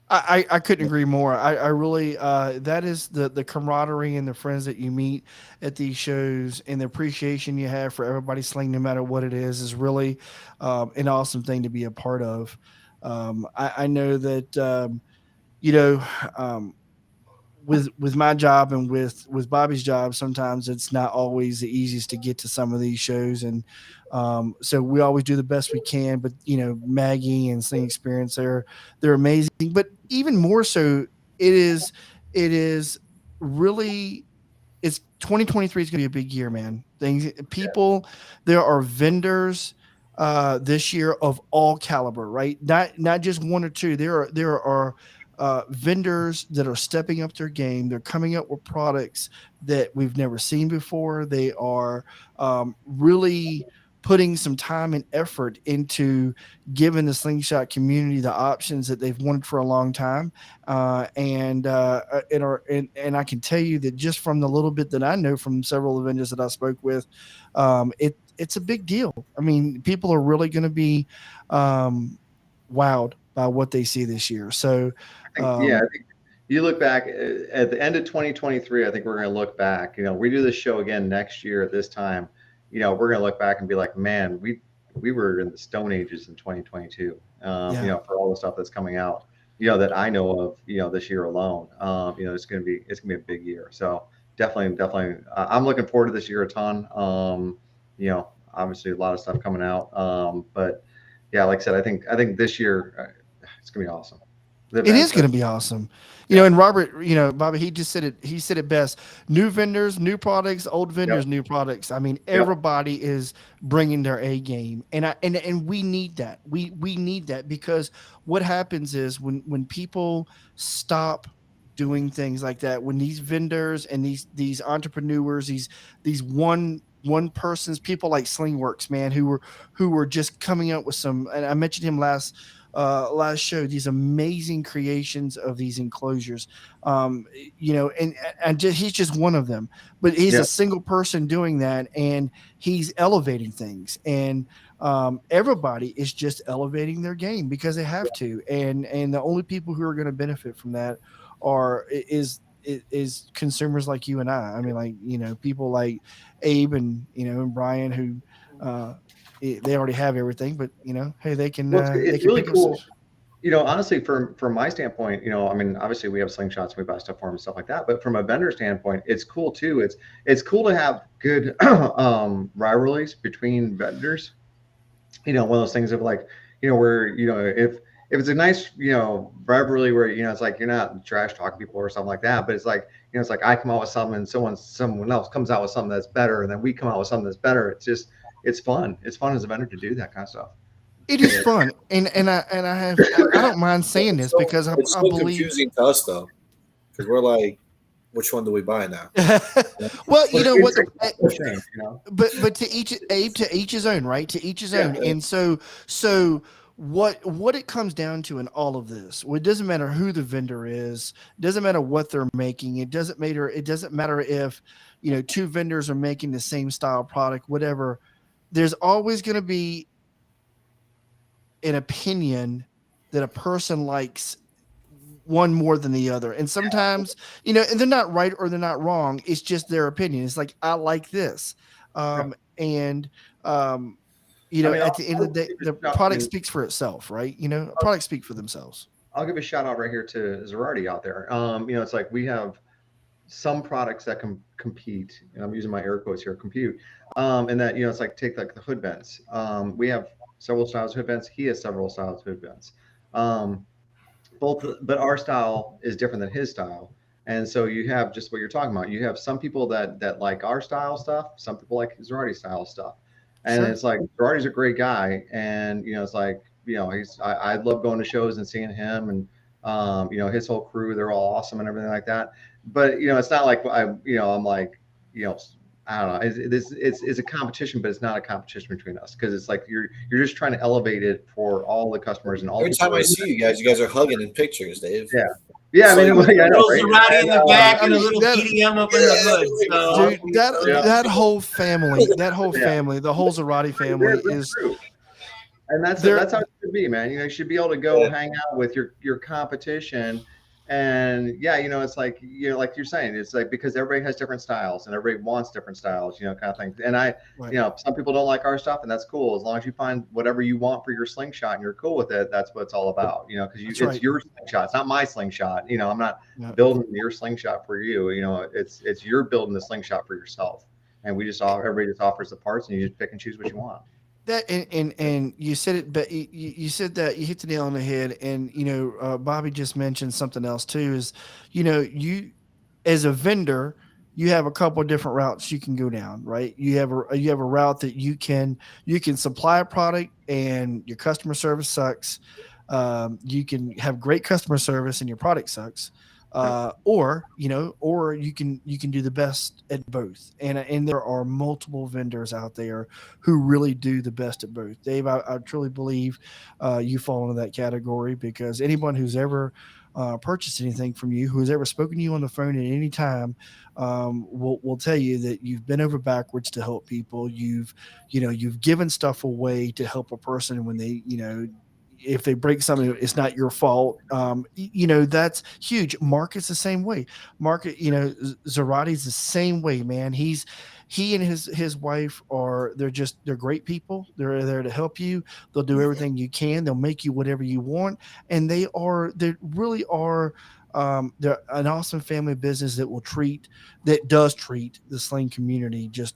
I couldn't agree more. I really that is the camaraderie and the friends that you meet at these shows and the appreciation you have for everybody sling, no matter what it is really an awesome thing to be a part of. I know that you know with my job and with Bobby's job, sometimes it's not always the easiest to get to some of these shows, and so we always do the best we can. But Maggie and Sling Experience, they're amazing. But even more so, it is really it's 2023 is going to be a big year, man. People, there are vendors this year of all caliber, right? Not just one or two. There are vendors that are stepping up their game. They're coming up with products that we've never seen before. They are really putting some time and effort into giving the slingshot community the options that they've wanted for a long time. And I can tell you that just from the little bit that I know from several of the vendors that I spoke with, it's a big deal. I mean, people are really going to be wowed by what they see this year. So, I think you look back at the end of 2023. I think we're going to look back. We do this show again next year at this time. We're going to look back and be like, man, we were in the Stone Ages in 2022. For all the stuff that's coming out, that I know of, this year alone. It's going to be a big year. So definitely, I'm looking forward to this year a ton. Obviously a lot of stuff coming out. But yeah, like I said, I think this year it's going to be awesome. It is going to be awesome. And Robert, Bobby, he just said it. He said it best. New vendors, new products, old vendors, new products. I mean, everybody is bringing their A game, and we need that. We need that, because what happens is when people stop doing things like that, when these vendors and these entrepreneurs, these one persons, people like Slingworks, man, who were just coming up with some, and I mentioned him last show, these amazing creations of these enclosures, and he's just one of them, but he's a single person doing that, and he's elevating things, and everybody is just elevating their game because they have to, and the only people who are going to benefit from that is consumers like you and I mean, like, people like Abe and Brian, who they already have everything, but hey, they can. It's really cool. Honestly, from my standpoint, I mean, obviously we have slingshots, we buy stuff for them and stuff like that. But from a vendor standpoint, it's cool too. It's cool to have good rivalries between vendors. One of those things of like, where if it's a nice rivalry where it's like you're not trash talking people or something like that, but it's like it's like I come out with something and someone else comes out with something that's better, and then we come out with something that's better. It's fun. It's fun as a vendor to do that kind of stuff. It is fun, and I don't mind saying this because it's I so believe confusing to us though, because we're like, which one do we buy now? Well, you know what? But to each his own, right? To each his own, and so what it comes down to in all of this, well, it doesn't matter who the vendor is, it doesn't matter what they're making, it doesn't matter if two vendors are making the same style product, whatever. There's always going to be an opinion that a person likes one more than the other. And sometimes, and they're not right or they're not wrong. It's just their opinion. It's like, I like this. At the end of the day, the product speaks for itself, right? Products speak for themselves. I'll give a shout out right here to Zerardi out there. It's like we have some products that can compete, and I'm using my air quotes here, compute. And that, it's like, take like the hood vents. We have several styles of hood vents. He has several styles of hood vents. But our style is different than his style. And so you have just what you're talking about. You have some people that like our style stuff, some people like Zerardi style stuff. And it's like, Zerardi's a great guy. And, it's like, I love going to shows and seeing him, and, his whole crew, they're all awesome and everything like that. But, it's not like I'm like, I don't know. It's a competition, but it's not a competition between us because it's like you're just trying to elevate it for all the customers and all. Every time I see you guys are hugging in pictures, Dave. Yeah. Yeah, I mean, So, I know, Little right? Zerati in the back and a mean, little that- EDM up in the hood. So Dude, that whole family, the whole Zerati family They're is true. And that's They're- how it should be, man. You should be able to go hang out with your competition. And it's like, like you're saying, it's like because everybody has different styles and everybody wants different styles, kind of thing. And right. some people don't like our stuff, and that's cool. As long as you find whatever you want for your slingshot and you're cool with it, that's what it's all about, because That's it's right. your slingshot. It's not my slingshot. I'm not Yeah. building your slingshot for you. It's you're building the slingshot for yourself. And everybody just offers the parts, and you just pick and choose what you want. That and you said it, but you said that you hit the nail on the head. And Bobby just mentioned something else too. Is you as a vendor, you have a couple of different routes you can go down, right? You have a route that you can supply a product and your customer service sucks. You can have great customer service and your product sucks. Or you can do the best at both. And there are multiple vendors out there who really do the best at both. Dave, I truly believe you fall into that category, because anyone who's ever purchased anything from you, who's ever spoken to you on the phone at any time, will tell you that you've been over backwards to help people. You've given stuff away to help a person when they, if they break something, it's not your fault. That's huge. Market's the same way. Zerati's the same way, man. He and his wife they're great people. They're there to help you. They'll do everything you can. They'll make you whatever you want. And they really are, they're an awesome family business that does treat the sling community just,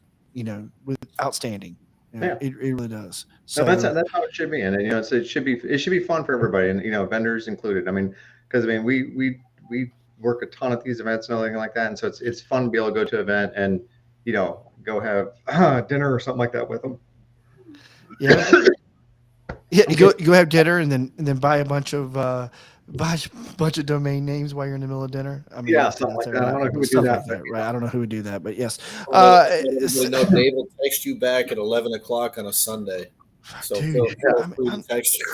with outstanding. Yeah. It really does. So No, that's how it should be, and it should be fun for everybody, and vendors included. I mean, because we work a ton at these events and everything like that, and so it's fun to be able to go to an event and go have dinner or something like that with them. Yeah, you go have dinner and then buy a bunch of domain names while you're in the middle of dinner. I mean, Something like that. I don't know who would do stuff that, like that, right? I don't know who would do that, but yes. No, Dave will text you back at 11 o'clock on a Sunday. So Dude, feel free to text you.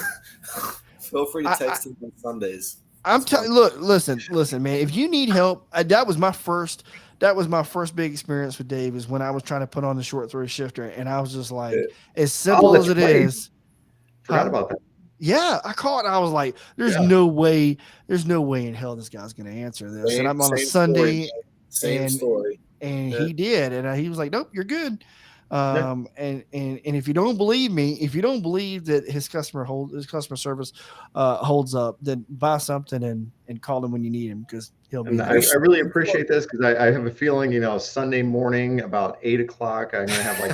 Feel free to text him on Sundays. I'm telling. Look, listen, man. If you need help, that was my first big experience with Dave. Is when I was trying to put on the short throw shifter, and I was just like, as simple as it is. Forgot about that. Yeah, I called and I was like, there's no way in hell this guy's going to answer this. And I'm on a Sunday. Same story. And he did. And he was like, nope, you're good. And if you don't believe me, if you don't believe that his customer service holds up, then buy something and call him when you need him, because he'll be there. I really appreciate this, because I have a feeling, Sunday morning about 8 o'clock, I'm gonna have like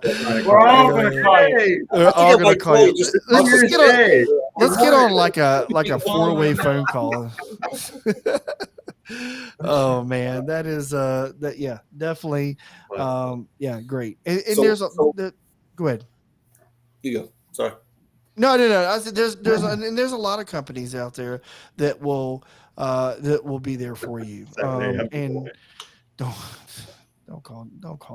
50 people We're all gonna call you. We're all gonna call you. Let's get on like a 4-way phone call. Oh man, that is definitely great. And go ahead. You go. Sorry. No. I said there's a lot of companies out there that will be there for you. And don't call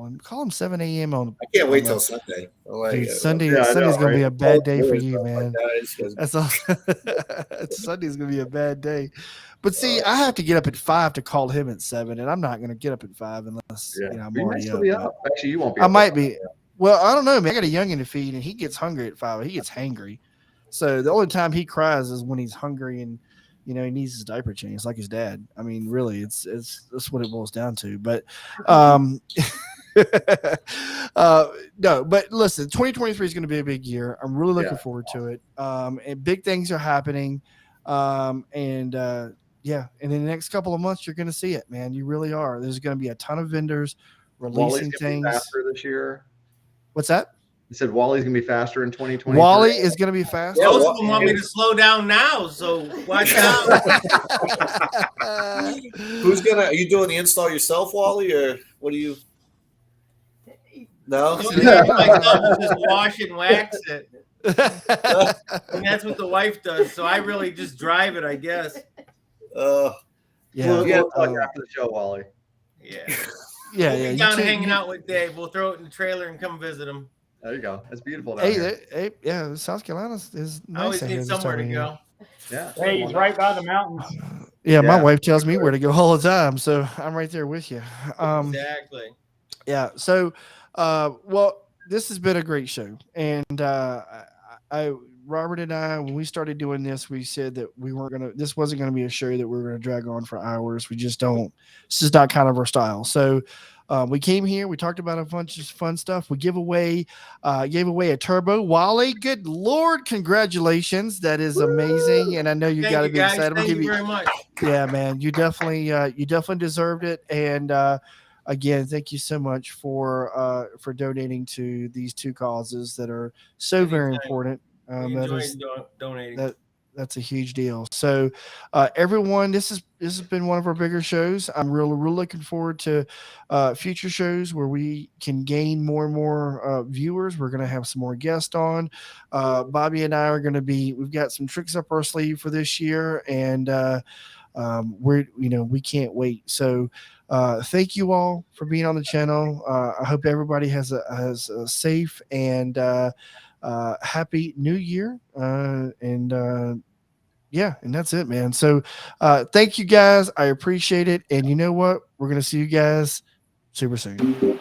him. Call him 7 a.m. on. I can't wait till Sunday. Dude, Sunday's gonna be a bad day for you, man. That's all. Sunday's gonna be a bad day. But see, I have to get up at 5 to call him at 7, and I'm not going to get up at 5 unless I'm already up. Actually, you won't be. I might be. Well, I don't know, man. I got a youngin to feed, and he gets hungry at 5. He gets hangry. So the only time he cries is when he's hungry and he needs his diaper changed. It's like his dad. I mean, really, it's that's what it boils down to. But no, but listen, 2023 is going to be a big year. I'm really looking forward to it. And big things are happening. And in the next couple of months, you're going to see it, man. You really are. There's going to be a ton of vendors releasing things. Faster this year. What's that? You said Wally's going to be faster in 2020. Wally is going to be faster. Most of them want me to slow down now, so watch out. Are you doing the install yourself, Wally, or what do you? No. Myself just wash and wax it. And that's what the wife does. So I really just drive it, I guess. We'll talk after the show, Wally. Yeah. Yeah, We'll yeah. be you down too- hanging you- out with Dave. We'll throw it in the trailer and come visit him. There you go. That's beautiful down Hey, here. hey, yeah, South Carolina is I nice. always out here need this somewhere time to of year. go. Yeah. Hey, he's right by the mountains. Yeah, my Yeah, wife tells me where to go all the time, so I'm right there with you. Exactly. Yeah. So, well, this has been a great show, and Robert and I, when we started doing this, we said that we weren't gonna. This wasn't gonna be a show that we were gonna drag on for hours. We just don't. This is not kind of our style. So. We came here. We talked about a bunch of fun stuff. We gave away a turbo Wally. Good Lord, congratulations! That is amazing, and I know you Thank got to you, be guys. excited. I'm gonna Thank give you very much. yeah, man, you definitely deserved it. And again, thank you so much for donating to these two causes that are so very Anytime. important. We That enjoy is donating. that's a huge deal. So, everyone, this has been one of our bigger shows. I'm really looking forward to future shows where we can gain more and more viewers. We're going to have some more guests on. Bobby and I are going to be. We've got some tricks up our sleeve for this year, and we can't wait. So, thank you all for being on the channel. I hope everybody has a safe and happy new year, yeah, and that's it, man. So thank you guys, I appreciate it, and you know what, we're gonna see you guys super soon.